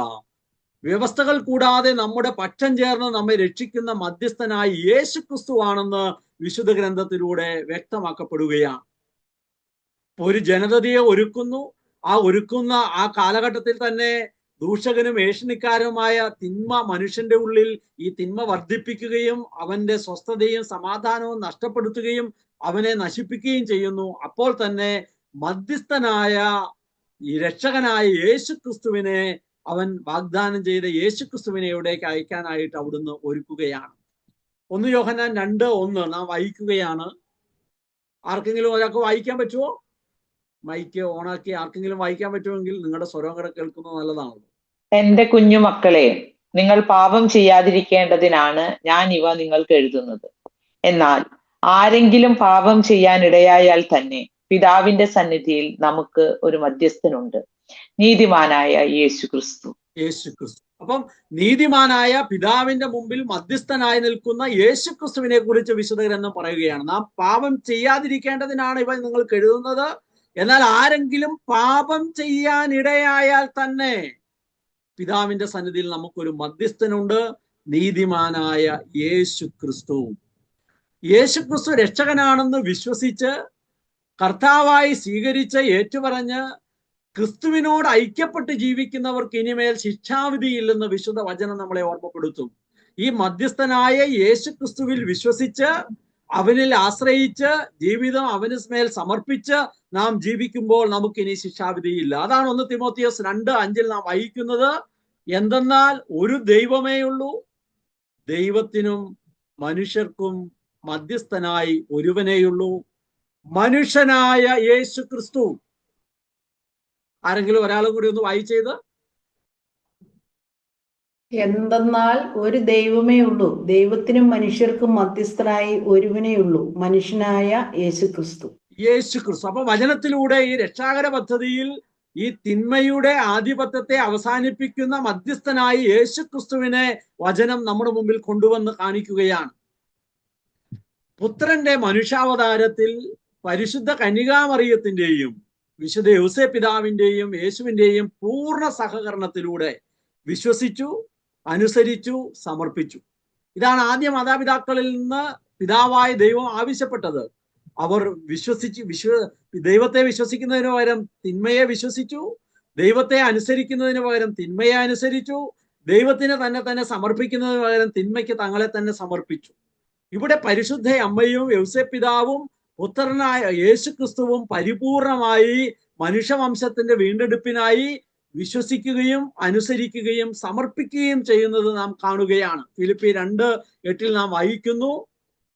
വ്യവസ്ഥകൾ കൂടാതെ നമ്മുടെ പക്ഷം ചേർന്ന് നമ്മെ രക്ഷിക്കുന്ന മധ്യസ്ഥനായി യേശുക്രിസ്തുവാണെന്ന് വിശുദ്ധ ഗ്രന്ഥത്തിലൂടെ വ്യക്തമാക്കപ്പെടുകയാണ്. ഒരു ജനതയെ ഒരുക്കുന്നു. ഒരുക്കുന്ന ആ കാലഘട്ടത്തിൽ തന്നെ ദൂഷകനും ഏഷണിക്കാരുമായ തിന്മ മനുഷ്യന്റെ ഉള്ളിൽ ഈ തിന്മ വർദ്ധിപ്പിക്കുകയും അവന്റെ സ്വസ്ഥതയും സമാധാനവും നഷ്ടപ്പെടുത്തുകയും അവനെ നശിപ്പിക്കുകയും ചെയ്യുന്നു. അപ്പോൾ തന്നെ മധ്യസ്ഥനായ ഈ രക്ഷകനായ യേശുക്രിസ്തുവിനെ അവൻ വാഗ്ദാനം ചെയ്ത യേശുക്രിസ്തുവിനെ എവിടേക്ക് അയക്കാനായിട്ട് അവിടുന്ന് ഒരുക്കുകയാണ്. 1 യോഹന്നാൻ 2:1 നാം വായിക്കുകയാണ്. ആർക്കെങ്കിലും ഒരാൾക്ക് വായിക്കാൻ പറ്റുമോ? മൈക്ക് ഓണാക്കി ആർക്കെങ്കിലും വായിക്കാൻ പറ്റുമെങ്കിൽ നിങ്ങളുടെ സ്വരം കൂടെ കേൾക്കുന്നത് നല്ലതാണല്ലോ. എന്റെ കുഞ്ഞുമക്കളെ, നിങ്ങൾ പാപം ചെയ്യാതിരിക്കേണ്ടതിനാണ് ഞാൻ ഇവ നിങ്ങൾക്ക് എഴുതുന്നത്. എന്നാൽ ആരെങ്കിലും പാപം ചെയ്യാനിടയായാൽ തന്നെ പിതാവിന്റെ സന്നിധിയിൽ നമുക്ക് ഒരു മധ്യസ്ഥനുണ്ട്, നീതിമാനായ യേശുക്രിസ്തു. അപ്പം നീതിമാനായ പിതാവിന്റെ മുമ്പിൽ മധ്യസ്ഥനായി നിൽക്കുന്ന യേശുക്രിസ്തുവിനെ കുറിച്ച് വിശുദ്ധ ഗ്രന്ഥം പറയുകയാണ്. നാം പാപം ചെയ്യാതിരിക്കേണ്ടതിനാണ് ഇവ നിങ്ങൾക്ക് എഴുതുന്നത്. എന്നാൽ ആരെങ്കിലും പാപം ചെയ്യാനിടയായാൽ തന്നെ പിതാവിന്റെ സന്നിധിയിൽ നമുക്കൊരു മധ്യസ്ഥനുണ്ട്, നീതിമാനായ യേശുക്രിസ്തു. യേശുക്രിസ്തു രക്ഷകനാണെന്ന് വിശ്വസിച്ച് കർത്താവായി സ്വീകരിച്ച് ഏറ്റുപറഞ്ഞ് ക്രിസ്തുവിനോട് ഐക്യപ്പെട്ട് ജീവിക്കുന്നവർക്ക് ഇനിമേൽ ശിക്ഷാവിധിയില്ലെന്ന് വിശുദ്ധ വചനം നമ്മളെ ഓർമ്മപ്പെടുത്തും. ഈ മധ്യസ്ഥനായ യേശുക്രിസ്തുവിൽ വിശ്വസിച്ച് അവനിൽ ആശ്രയിച്ച് ജീവിതം അവന് മേൽ സമർപ്പിച്ച് നാം ജീവിക്കുമ്പോൾ നമുക്കിനി ശിക്ഷാവിധിയില്ല. അതാണ് 1 തിമോത്തിയോസ് 2:5 നാം വായിക്കുന്നത്. എന്തെന്നാൽ ഒരു ദൈവമേ ഉള്ളൂ, ദൈവത്തിനും മനുഷ്യർക്കും മധ്യസ്ഥനായി ഒരുവനേയുള്ളൂ, മനുഷ്യനായ യേശുക്രിസ്തു. ആരെങ്കിലും ഒരാളും കൂടി ഒന്ന് വായിച്ചത്. എന്തെന്നാൽ ഒരു ദൈവമേ ഉള്ളൂ, ദൈവത്തിനും മനുഷ്യർക്കും മധ്യസ്ഥനായി ഒരുവനേ ഉള്ളൂ, മനുഷ്യനായ യേശുക്രിസ്തു. യേശുക്രിസ്തു. അപ്പൊ വചനത്തിലൂടെ ഈ രക്ഷാകര പദ്ധതിയിൽ ഈ തിന്മയുടെ ആധിപത്യത്തെ അവസാനിപ്പിക്കുന്ന മധ്യസ്ഥനായി യേശു ക്രിസ്തുവിനെ വചനം നമ്മുടെ മുമ്പിൽ കൊണ്ടുവന്ന് കാണിക്കുകയാണ്. പുത്രന്റെ മനുഷ്യാവതാരത്തിൽ പരിശുദ്ധ കന്യകാമറിയത്തിന്റെയും വിശുദ്ധ യോസേപ്പ് പിതാവിന്റെയും യേശുവിന്റെയും പൂർണ്ണ സഹകരണത്തിലൂടെ വിശ്വസിച്ചു, അനുസരിച്ചു, സമർപ്പിച്ചു. ഇതാണ് ആദ്യ മാതാപിതാക്കളിൽ നിന്ന് പിതാവായ ദൈവം ആവശ്യപ്പെട്ടത്. അവർ ദൈവത്തെ വിശ്വസിക്കുന്നതിന് പകരം തിന്മയെ വിശ്വസിച്ചു, ദൈവത്തെ അനുസരിക്കുന്നതിന് പകരം തിന്മയെ അനുസരിച്ചു, ദൈവത്തിന് തന്നെ സമർപ്പിക്കുന്നതിന് പകരം തിന്മയ്ക്ക് തങ്ങളെ തന്നെ സമർപ്പിച്ചു. ഇവിടെ പരിശുദ്ധ അമ്മയും യോസേപ്പ് പിതാവും പുത്രനായ യേശു ക്രിസ്തുവും പരിപൂർണമായി മനുഷ്യവംശത്തിന്റെ വീണ്ടെടുപ്പിനായി വിശ്വസിക്കുകയും അനുസരിക്കുകയും സമർപ്പിക്കുകയും ചെയ്യുന്നത് നാം കാണുകയാണ്. ഫിലിപ്പി 2:8 നാം വായിക്കുന്നു,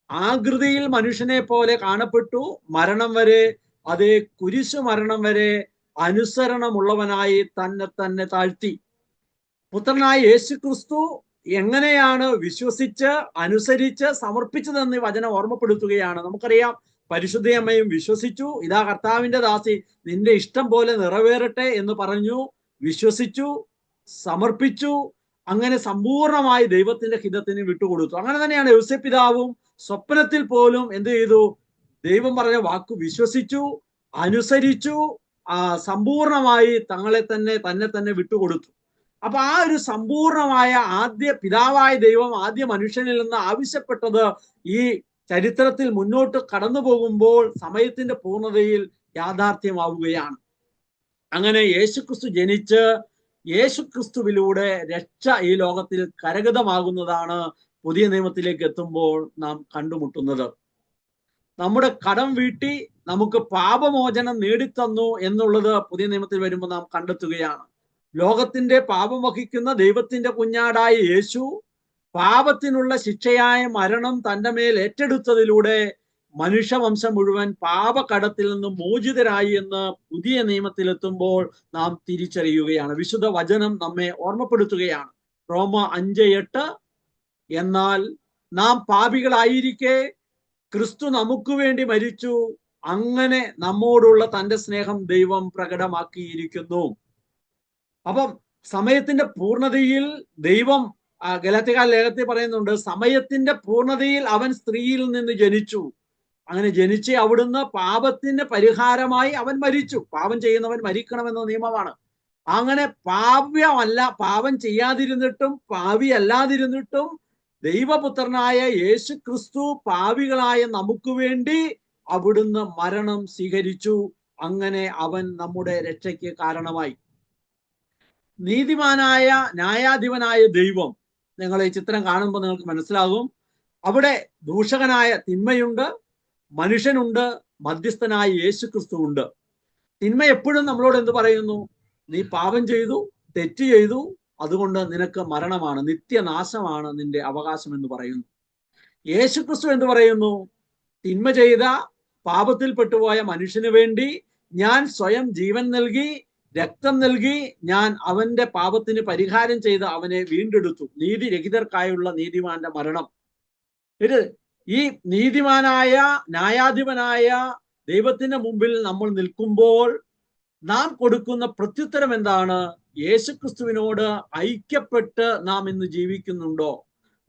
ആകൃതിയിൽ മനുഷ്യനെ പോലെ കാണപ്പെട്ടു, മരണം വരെ, അതേ കുരിശു മരണം വരെ അനുസരണമുള്ളവനായി തന്നെ താഴ്ത്തി. പുത്രനായ യേശു ക്രിസ്തു എങ്ങനെയാണ് വിശ്വസിച്ച് അനുസരിച്ച് സമർപ്പിച്ചതെന്ന് ഈ വചനം ഓർമ്മപ്പെടുത്തുകയാണ്. നമുക്കറിയാം, പരിശുദ്ധയമ്മയും വിശ്വസിച്ചു, ഇതാ കർത്താവിന്റെ ദാസി, നിന്റെ ഇഷ്ടം പോലെ നിറവേറട്ടെ എന്ന് പറഞ്ഞു, വിശ്വസിച്ചു, സമർപ്പിച്ചു, അങ്ങനെ സമ്പൂർണമായി ദൈവത്തിന്റെ ഹിതത്തിന് വിട്ടുകൊടുത്തു. അങ്ങനെ തന്നെയാണ് യോസേപ്പ് പിതാവും സ്വപ്നത്തിൽ പോലും എന്ത് ചെയ്തു? ദൈവം പറഞ്ഞ വാക്ക് വിശ്വസിച്ചു, അനുസരിച്ചു, സമ്പൂർണമായി തന്നെ വിട്ടുകൊടുത്തു. അപ്പൊ ആ ഒരു സമ്പൂർണമായ ആദ്യ പിതാവായ ദൈവം ആദ്യ മനുഷ്യനിൽ നിന്ന് ആവശ്യപ്പെട്ടത് ഈ ചരിത്രത്തിൽ മുന്നോട്ട് കടന്നു പോകുമ്പോൾ സമയത്തിന്റെ പൂർണ്ണതയിൽ യാഥാർത്ഥ്യമാവുകയാണ്. അങ്ങനെ യേശുക്രിസ്തു ജനിച്ച് യേശുക്രിസ്തുവിലൂടെ രക്ഷ ഈ ലോകത്തിൽ കരഗതമാകുന്നതാണ് പുതിയ നിയമത്തിലേക്ക് എത്തുമ്പോൾ നാം കണ്ടുമുട്ടുന്നത്. നമ്മുടെ കടം വീട്ടി നമുക്ക് പാപമോചനം നേടിത്തന്നു എന്നുള്ളത് പുതിയ നിയമത്തിൽ വരുമ്പോൾ നാം കണ്ടെത്തുകയാണ്. ലോകത്തിന്റെ പാപം വഹിക്കുന്ന ദൈവത്തിന്റെ കുഞ്ഞാടായ യേശു പാപത്തിനുള്ള ശിക്ഷയായ മരണം തന്റെ മേൽ ഏറ്റെടുത്തതിലൂടെ മനുഷ്യവംശം മുഴുവൻ പാപകടത്തിൽ നിന്ന് മോചിതരായി എന്ന് പുതിയ നിയമത്തിലെത്തുമ്പോൾ നാം തിരിച്ചറിയുകയാണ്. വിശുദ്ധ വചനം നമ്മെ ഓർമ്മപ്പെടുത്തുകയാണ്. റോമ 5:8, എന്നാൽ നാം പാപികളായിരിക്കെ ക്രിസ്തു നമുക്ക് വേണ്ടി മരിച്ചു, അങ്ങനെ നമ്മോടുള്ള തന്റെ സ്നേഹം ദൈവം പ്രകടമാക്കിയിരിക്കുന്നു. അപ്പം സമയത്തിന്റെ പൂർണ്ണതയിൽ ദൈവം, ഗലാത്യക്കാർ ലേഖനത്തിൽ പറയുന്നുണ്ട്, സമയത്തിന്റെ പൂർണ്ണതയിൽ അവൻ സ്ത്രീയിൽ നിന്ന് ജനിച്ചു. അങ്ങനെ ജനിച്ച് അവിടുന്ന് പാപത്തിന് പരിഹാരമായി അവൻ മരിച്ചു. പാപം ചെയ്യുന്നവൻ മരിക്കണമെന്ന നിയമമാണ്. അങ്ങനെ പാപം ചെയ്യാതിരുന്നിട്ടും പാപിയല്ലാതിരുന്നിട്ടും ദൈവപുത്രനായ യേശു ക്രിസ്തു പാപികളായ നമുക്ക് വേണ്ടി അവിടുന്ന് മരണം സ്വീകരിച്ചു. അങ്ങനെ അവൻ നമ്മുടെ രക്ഷയ്ക്ക് കാരണമായി. നീതിമാനായ ന്യായാധിപനായ ദൈവം, നിങ്ങൾ ഈ ചിത്രം കാണുമ്പോൾ നിങ്ങൾക്ക് മനസ്സിലാകും, അവിടെ ദൂഷകനായ തിന്മയുണ്ട്, മനുഷ്യനുണ്ട്, മധ്യസ്ഥനായ യേശു ക്രിസ്തു ഉണ്ട്. തിന്മ എപ്പോഴും നമ്മളോട് എന്ത് പറയുന്നു? നീ പാപം ചെയ്തു, തെറ്റ് ചെയ്തു, അതുകൊണ്ട് നിനക്ക് മരണമാണ്, നിത്യനാശമാണ് നിന്റെ അവകാശം എന്ന് പറയുന്നു. യേശു ക്രിസ്തു എന്ത് പറയുന്നു? തിന്മ ചെയ്ത പാപത്തിൽ പെട്ടുപോയ മനുഷ്യന് വേണ്ടി ഞാൻ സ്വയം ജീവൻ നൽകി, രക്തം നൽകി, ഞാൻ അവന്റെ പാപത്തിന് പരിഹാരം ചെയ്ത് അവനെ വീണ്ടെടുത്തു. നീതിരഹിതർക്കായുള്ള നീതിമാന്റെ മരണം. ഈ നീതിമാനായ ന്യായാധിപനായ ദൈവത്തിന്റെ മുമ്പിൽ നമ്മൾ നിൽക്കുമ്പോൾ നാം കൊടുക്കുന്ന പ്രത്യുത്തരം എന്താണ്? യേശുക്രിസ്തുവിനോട് ഐക്യപ്പെട്ട് നാം ഇന്ന് ജീവിക്കുന്നുണ്ടോ?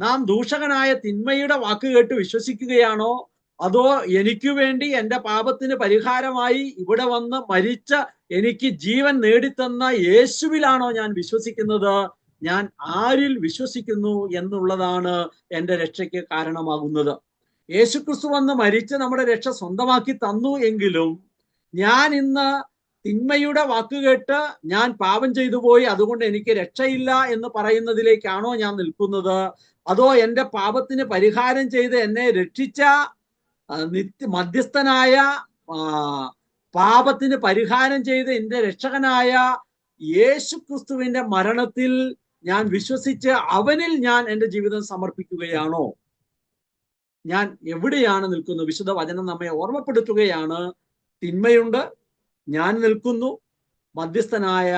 നാം ദൂഷകനായ തിന്മയുടെ വാക്ക് കേട്ട് വിശ്വസിക്കുകയാണോ? അതോ എനിക്ക് വേണ്ടി എൻ്റെ പാപത്തിന് പരിഹാരമായി ഇവിടെ വന്ന് മരിച്ച എനിക്ക് ജീവൻ നേടിത്തന്ന യേശുവിലാണോ ഞാൻ വിശ്വസിക്കുന്നത്? ഞാൻ ആരിൽ വിശ്വസിക്കുന്നു എന്നുള്ളതാണ് എൻ്റെ രക്ഷയ്ക്ക് കാരണമാകുന്നത്. യേശുക്രിസ്തു വന്ന് മരിച്ച് നമ്മുടെ രക്ഷ സ്വന്തമാക്കി തന്നു എങ്കിലും ഞാൻ ഇന്ന് തിന്മയുടെ വാക്കുകേട്ട് ഞാൻ പാപം ചെയ്തു പോയി, അതുകൊണ്ട് എനിക്ക് രക്ഷയില്ല എന്ന് പറയുന്നതിലേക്കാണോ ഞാൻ നിൽക്കുന്നത്? അതോ എൻ്റെ പാപത്തിന് പരിഹാരം ചെയ്ത് എന്നെ രക്ഷിച്ച മധ്യസ്ഥനായ, പാപത്തിന് പരിഹാരം ചെയ്ത് എൻ്റെ രക്ഷകനായ യേശുക്രിസ്തുവിന്റെ മരണത്തിൽ ഞാൻ വിശ്വസിച്ച് അവനിൽ ഞാൻ എൻ്റെ ജീവിതം സമർപ്പിക്കുകയാണോ? ഞാൻ എവിടെയാണ് നിൽക്കുന്നത്? വിശുദ്ധ വചനം നമ്മെ ഓർമ്മപ്പെടുത്തുകയാണ്. തിന്മയുണ്ട്, ഞാൻ നിൽക്കുന്നു, മധ്യസ്ഥനായ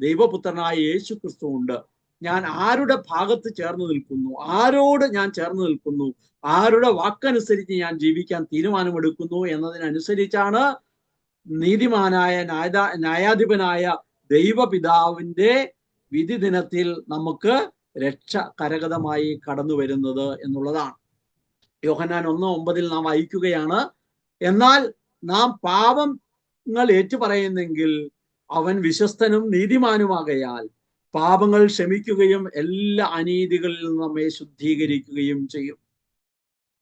ദൈവപുത്രനായ യേശു ക്രിസ്തു ഉണ്ട്. ഞാൻ ആരുടെ ഭാഗത്ത് ചേർന്ന് നിൽക്കുന്നു? ആരോട് ഞാൻ ചേർന്ന് നിൽക്കുന്നു? ആരുടെ വാക്കനുസരിച്ച് ഞാൻ ജീവിക്കാൻ തീരുമാനമെടുക്കുന്നു എന്നതിനനുസരിച്ചാണ് നീതിമാനായ ന്യായാധിപനായ ദൈവപിതാവിന്റെ വിധി ദിനത്തിൽ നമുക്ക് രക്ഷ കരഗതമായി കടന്നു വരുന്നത് എന്നുള്ളതാണ്. യോഹന്നാൻ 1:9 നാം വായിക്കുകയാണ്, എന്നാൽ നാം പാപങ്ങൾ ഏറ്റുപറയുന്നെങ്കിൽ അവൻ വിശ്വസ്തനും നീതിമാനുമാകയാൽ പാപങ്ങൾ ക്ഷമിക്കുകയും എല്ലാ അനീതികളിൽ നിന്ന് നമ്മെ ശുദ്ധീകരിക്കുകയും ചെയ്യും.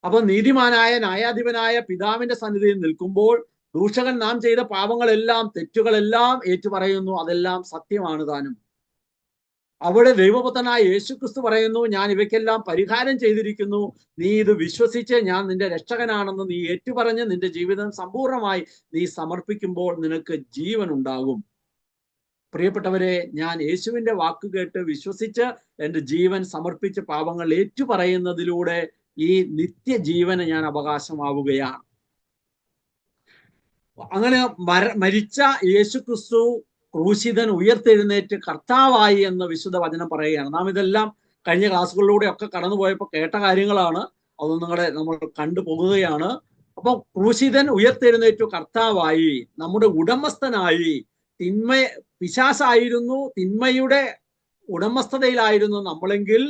അപ്പൊ നീതിമാനായ ന്യായാധിപനായ പിതാവിന്റെ സന്നിധിയിൽ നിൽക്കുമ്പോൾ ദൂഷകൻ നാം ചെയ്ത പാപങ്ങളെല്ലാം, തെറ്റുകളെല്ലാം ഏറ്റുപറയുന്നു, അതെല്ലാം സത്യമാണ് താനും. അവിടെ ദൈവപുത്രനായ യേശുക്രിസ്തു പറയുന്നു, ഞാൻ ഇവയ്ക്കെല്ലാം പരിഹാരം ചെയ്തിരിക്കുന്നു, നീ ഇത് വിശ്വസിച്ച് ഞാൻ നിന്റെ രക്ഷകനാണെന്ന് നീ ഏറ്റുപറഞ്ഞ് നിന്റെ ജീവിതം സമ്പൂർണമായി നീ സമർപ്പിക്കുമ്പോൾ നിനക്ക് ജീവൻ ഉണ്ടാകും. പ്രിയപ്പെട്ടവരെ, ഞാൻ യേശുവിന്റെ വാക്ക് കേട്ട് വിശ്വസിച്ച് എൻ്റെ ജീവൻ സമർപ്പിച്ച് പാപങ്ങൾ ഏറ്റുപറയുന്നതിലൂടെ ഈ നിത്യജീവന് ഞാൻ അവകാശമാവുകയാണ്. അങ്ങനെ മരിച്ച യേശുക്രിസ്തു ക്രൂശിതൻ ഉയർത്തെഴുന്നേറ്റ് കർത്താവായി എന്ന് വിശുദ്ധ വചനം പറയുകയാണ്. നാം ഇതെല്ലാം കഴിഞ്ഞ ക്ലാസ്സുകളിലൂടെ ഒക്കെ കടന്നുപോയപ്പോൾ കേട്ട കാര്യങ്ങളാണ്. അത് നമ്മൾ കണ്ടുപോകുകയാണ്. അപ്പൊ ക്രൂശിതൻ ഉയർത്തെഴുന്നേറ്റു കർത്താവായി, നമ്മുടെ ഉടമസ്ഥനായി. പിശാസായിരുന്നു, തിന്മയുടെ ഉടമസ്ഥതയിലായിരുന്നു നമ്മളെങ്കിൽ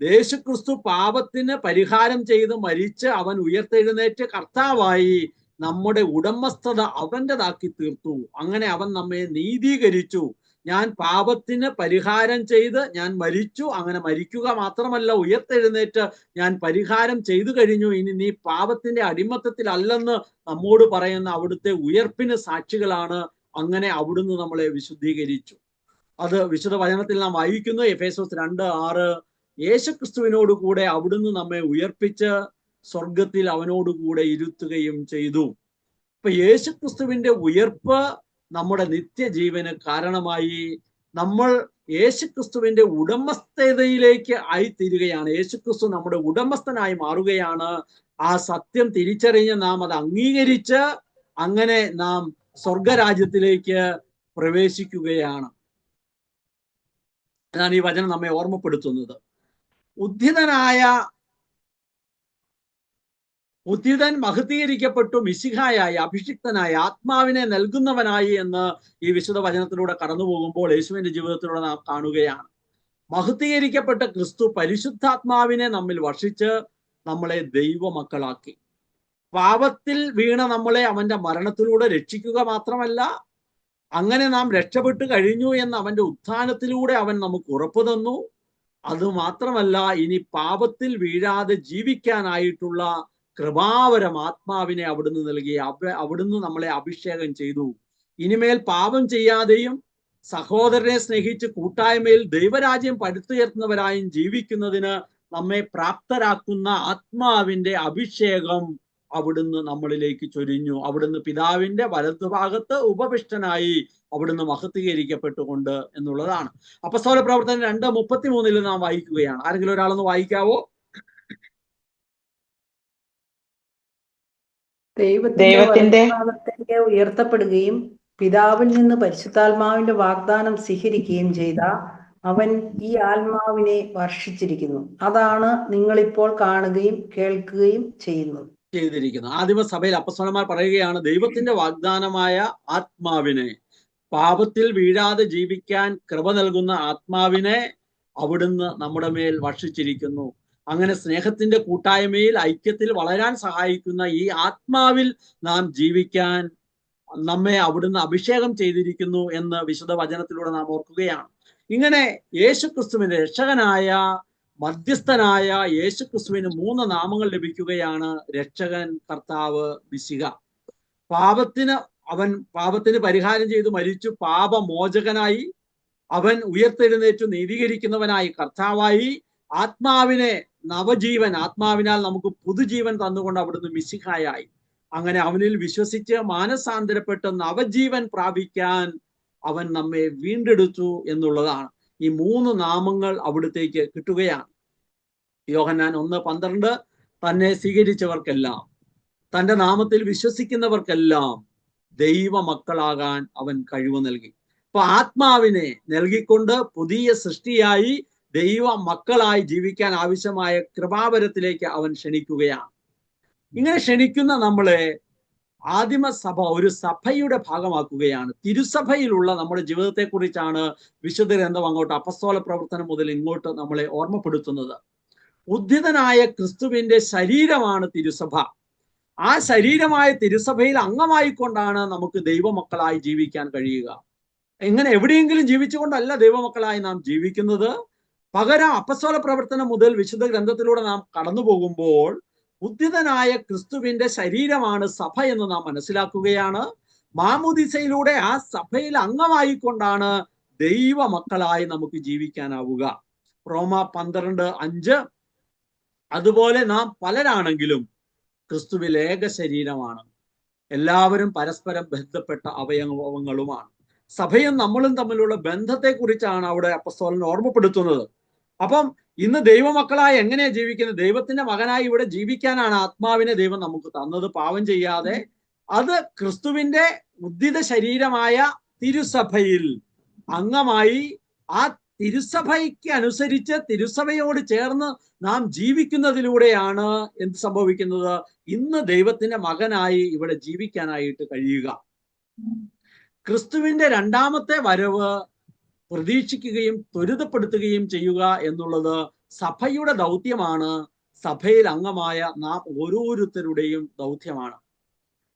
യേശുക്രിസ്തു പാപത്തിന് പരിഹാരം ചെയ്ത് മരിച്ച് അവൻ ഉയർത്തെഴുന്നേറ്റ് കർത്താവായി നമ്മുടെ ഉടമസ്ഥത അവൻ്റെതാക്കി തീർത്തു. അങ്ങനെ അവൻ നമ്മെ നീതീകരിച്ചു. ഞാൻ പാപത്തിന് പരിഹാരം ചെയ്ത് ഞാൻ മരിച്ചു. അങ്ങനെ മരിക്കുക മാത്രമല്ല, ഉയർത്തെഴുന്നേറ്റ് ഞാൻ പരിഹാരം ചെയ്തു കഴിഞ്ഞു. ഇനി നീ പാപത്തിന്റെ അടിമത്തത്തിലല്ലെന്ന് നമ്മോട് പറയുന്ന അവിടുത്തെ ഉയർപ്പിന് സാക്ഷികളാണ്. അങ്ങനെ അവിടുന്ന് നമ്മളെ വിശുദ്ധീകരിച്ചു. അത് വിശുദ്ധ വചനത്തിൽ നാം വായിക്കുന്നു. എഫേസോസ് 2:6, യേശുക്രിസ്തുവിനോട് കൂടെ അവിടുന്ന് നമ്മെ ഉയർപ്പിച്ച് സ്വർഗത്തിൽ അവനോടുകൂടെ ഇരുത്തുകയും ചെയ്തു. ഇപ്പൊ യേശുക്രിസ്തുവിന്റെ ഉയർപ്പ് നമ്മുടെ നിത്യജീവന് കാരണമായി. നമ്മൾ യേശുക്രിസ്തുവിന്റെ ഉടമസ്ഥതയിലേക്ക് ആയിത്തീരുകയാണ്. യേശുക്രിസ്തു നമ്മുടെ ഉടമസ്ഥനായി മാറുകയാണ്. ആ സത്യം തിരിച്ചറിഞ്ഞ് നാം അത് അംഗീകരിച്ച് അങ്ങനെ നാം സ്വർഗരാജ്യത്തിലേക്ക് പ്രവേശിക്കുകയാണ്. അതാണ് ഈ വചനം നമ്മെ ഓർമ്മപ്പെടുത്തുന്നത്. ഉദ്ധിതൻ മഹത്വീകരിക്കപ്പെട്ടു മിശിഹായായി, അഭിഷിക്തനായി, ആത്മാവിനെ നൽകുന്നവനായി എന്ന് ഈ വിശുദ്ധ വചനത്തിലൂടെ കടന്നു പോകുമ്പോൾ യേശുവിന്റെ ജീവിതത്തിലൂടെ നാം കാണുകയാണ്. മഹത്വീകരിക്കപ്പെട്ട ക്രിസ്തു പരിശുദ്ധാത്മാവിനെ നമ്മിൽ വർഷിച്ച് നമ്മളെ ദൈവമക്കളാക്കി. പാപത്തിൽ വീണ നമ്മളെ അവന്റെ മരണത്തിലൂടെ രക്ഷിക്കുക മാത്രമല്ല, അങ്ങനെ നാം രക്ഷപ്പെട്ടു കഴിഞ്ഞു എന്ന് അവന്റെ ഉത്ഥാനത്തിലൂടെ അവൻ നമുക്ക് ഉറപ്പു തന്നു. അതുമാത്രമല്ല, ഇനി പാപത്തിൽ വീഴാതെ ജീവിക്കാനായിട്ടുള്ള കൃപാവരം ആത്മാവിനെ അവിടുന്ന് നൽകി. അവിടുന്ന് നമ്മളെ അഭിഷേകം ചെയ്തു. ഇനിമേൽ പാപം ചെയ്യാതെയും സഹോദരനെ സ്നേഹിച്ച് കൂട്ടായ്മയിൽ ദൈവരാജ്യം പടുത്തുയർത്തുന്നവരായും ജീവിക്കുന്നതിന് നമ്മെ പ്രാപ്തരാക്കുന്ന ആത്മാവിന്റെ അഭിഷേകം അവിടുന്ന് നമ്മളിലേക്ക് ചൊരിഞ്ഞു. അവിടുന്ന് പിതാവിന്റെ വലതുഭാഗത്ത് ഉപവിഷ്ടനായി അവിടുന്ന് മഹത്വീകരിക്കപ്പെട്ടുകൊണ്ട് എന്നുള്ളതാണ്. അപ്പസ്തോല പ്രവർത്തനം 2:33 നാം വായിക്കുകയാണ്. ആരെങ്കിലും ഒരാളൊന്ന് വായിക്കാവോ? ദൈവത്തിന്റെ വലതുഭാഗത്തേക്ക് ഉയർത്തപ്പെടുകയും പിതാവിൽ നിന്ന് പരിശുദ്ധാത്മാവിന്റെ വാഗ്ദാനം സ്വീകരിക്കുകയും ചെയ്ത അവൻ ഈ ആത്മാവിനെ വർഷിച്ചിരിക്കുന്നു. അതാണ് നിങ്ങളിപ്പോൾ കാണുകയും കേൾക്കുകയും ചെയ്തിരിക്കുന്നു. ആദിമസഭയിൽ അപ്പസ്തലന്മാർ പറയുകയാണ്, ദൈവത്തിന്റെ വാഗ്ദാനമായ ആത്മാവിനെ, പാപത്തിൽ വീഴാതെ ജീവിക്കാൻ കൃപ നൽകുന്ന ആത്മാവിനെ അവിടുന്ന് നമ്മുടെ മേൽ വർഷിച്ചിരിക്കുന്നു. അങ്ങനെ സ്നേഹത്തിന്റെ കൂട്ടായ്മയിൽ ഐക്യത്തിൽ വളരാൻ സഹായിക്കുന്ന ഈ ആത്മാവിൽ നാം ജീവിക്കാൻ നമ്മെ അവിടുന്ന് അഭിഷേകം ചെയ്തിരിക്കുന്നു എന്ന് വിശുദ്ധ വചനത്തിലൂടെ നാം ഓർക്കുകയാണ്. ഇങ്ങനെ യേശുക്രിസ്തുവിന്റെ രക്ഷകനായ മധ്യസ്ഥനായ യേശുക്രിസ്തുവിന് 3 നാമങ്ങൾ ലഭിക്കുകയാണ്: രക്ഷകൻ, കർത്താവ്, മിശിഹ. അവൻ പാപത്തിന് പരിഹാരം ചെയ്തു മരിച്ചു, പാപമോചകനായി. അവൻ ഉയർത്തെഴുന്നേറ്റു നീതീകരിക്കുന്നവനായി, കർത്താവായി. ആത്മാവിനെ നവജീവൻ, ആത്മാവിനാൽ നമുക്ക് പുതുജീവൻ തന്നുകൊണ്ട് അവിടുന്ന് മിശിഹായായി. അങ്ങനെ അവനിൽ വിശ്വസിച്ച് മാനസാന്തരപ്പെട്ട് നവജീവൻ പ്രാപിക്കാൻ അവൻ നമ്മെ വീണ്ടെടുത്തു എന്നുള്ളതാണ്. ഈ 3 നാമങ്ങൾ അവിടുത്തേക്ക് കിട്ടുകയാണ്. യോഹന്നാൻ 1:12 തന്നെ സ്വീകരിച്ചവർക്കെല്ലാം, തന്റെ നാമത്തിൽ വിശ്വസിക്കുന്നവർക്കെല്ലാം ദൈവമക്കളാകാൻ അവൻ കഴിവ് നൽകി. അപ്പൊ ആത്മാവിനെ നൽകിക്കൊണ്ട് പുതിയ സൃഷ്ടിയായി ദൈവ മക്കളായി ജീവിക്കാൻ ആവശ്യമായ കൃപാവരത്തിലേക്ക് അവൻ ക്ഷണിക്കുകയാണ്. ഇങ്ങനെ ക്ഷണിക്കുന്ന നമ്മളെ ആദിമസഭ ഒരു സഭയുടെ ഭാഗമാക്കുകയാണ്. തിരുസഭയിലുള്ള നമ്മുടെ ജീവിതത്തെക്കുറിച്ചാണ് വിശുദ്ധ ഗ്രന്ഥം അങ്ങോട്ട് അപ്പസ്തോല പ്രവർത്തനം മുതൽ ഇങ്ങോട്ട് നമ്മളെ ഓർമ്മപ്പെടുത്തുന്നത്. ഉദ്ധിതനായ ക്രിസ്തുവിന്റെ ശരീരമാണ് തിരുസഭ. ആ ശരീരമായ തിരുസഭയിൽ അംഗമായിക്കൊണ്ടാണ് നമുക്ക് ദൈവമക്കളായി ജീവിക്കാൻ കഴിയുക. എങ്ങനെ എവിടെയെങ്കിലും ജീവിച്ചുകൊണ്ടല്ല ദൈവമക്കളായി നാം ജീവിക്കുന്നത്. പകരം അപ്പസ്തോല പ്രവർത്തനം മുതൽ വിശുദ്ധ ഗ്രന്ഥത്തിലൂടെ നാം കടന്നു പോകുമ്പോൾ ഉദ്ധിതനായ ക്രിസ്തുവിന്റെ ശരീരമാണ് സഭ എന്ന് നാം മനസ്സിലാക്കുകയാണ്. മാമോദീസയിലൂടെ ആ സഭയിൽ അംഗമായിക്കൊണ്ടാണ് ദൈവമക്കളായി നമുക്ക് ജീവിക്കാനാവുക. റോമ 12:5 അതുപോലെ നാം പലരാണെങ്കിലും ക്രിസ്തുവിൽ ഏക ശരീരമാണ്, എല്ലാവരും പരസ്പരം ബന്ധപ്പെട്ട അവയവങ്ങളുമാണ്. സഭയും നമ്മളും തമ്മിലുള്ള ബന്ധത്തെക്കുറിച്ചാണ് അവിടെ അപ്പസ്തോലൻ ഓർമ്മപ്പെടുത്തുന്നത്. അപ്പം ഇന്ന് ദൈവമക്കളായി എങ്ങനെയാ ജീവിക്കുന്നത്? ദൈവത്തിന്റെ മകനായി ഇവിടെ ജീവിക്കാനാണ് ആത്മാവിനെ ദൈവം നമുക്ക് തന്നത്, പാപം ചെയ്യാതെ. അത് ക്രിസ്തുവിന്റെ ഉദ്ധിത ശരീരമായ തിരുസഭയിൽ അംഗമായി ആ തിരുസഭയ്ക്ക് അനുസരിച്ച് തിരുസഭയോട് ചേർന്ന് നാം ജീവിക്കുന്നതിലൂടെയാണ് എന്ത് സംഭവിക്കുന്നത്? ഇന്ന് ദൈവത്തിന്റെ മകനായി ഇവിടെ ജീവിക്കാനായിട്ട് കഴിയുക. ക്രിസ്തുവിന്റെ രണ്ടാമത്തെ വരവ് പ്രതീക്ഷിക്കുകയും ത്വരിതപ്പെടുത്തുകയും ചെയ്യുക എന്നുള്ളത് സഭയുടെ ദൗത്യമാണ്. സഭയിൽ അംഗമായ നാം ഓരോരുത്തരുടെയും ദൗത്യമാണ്.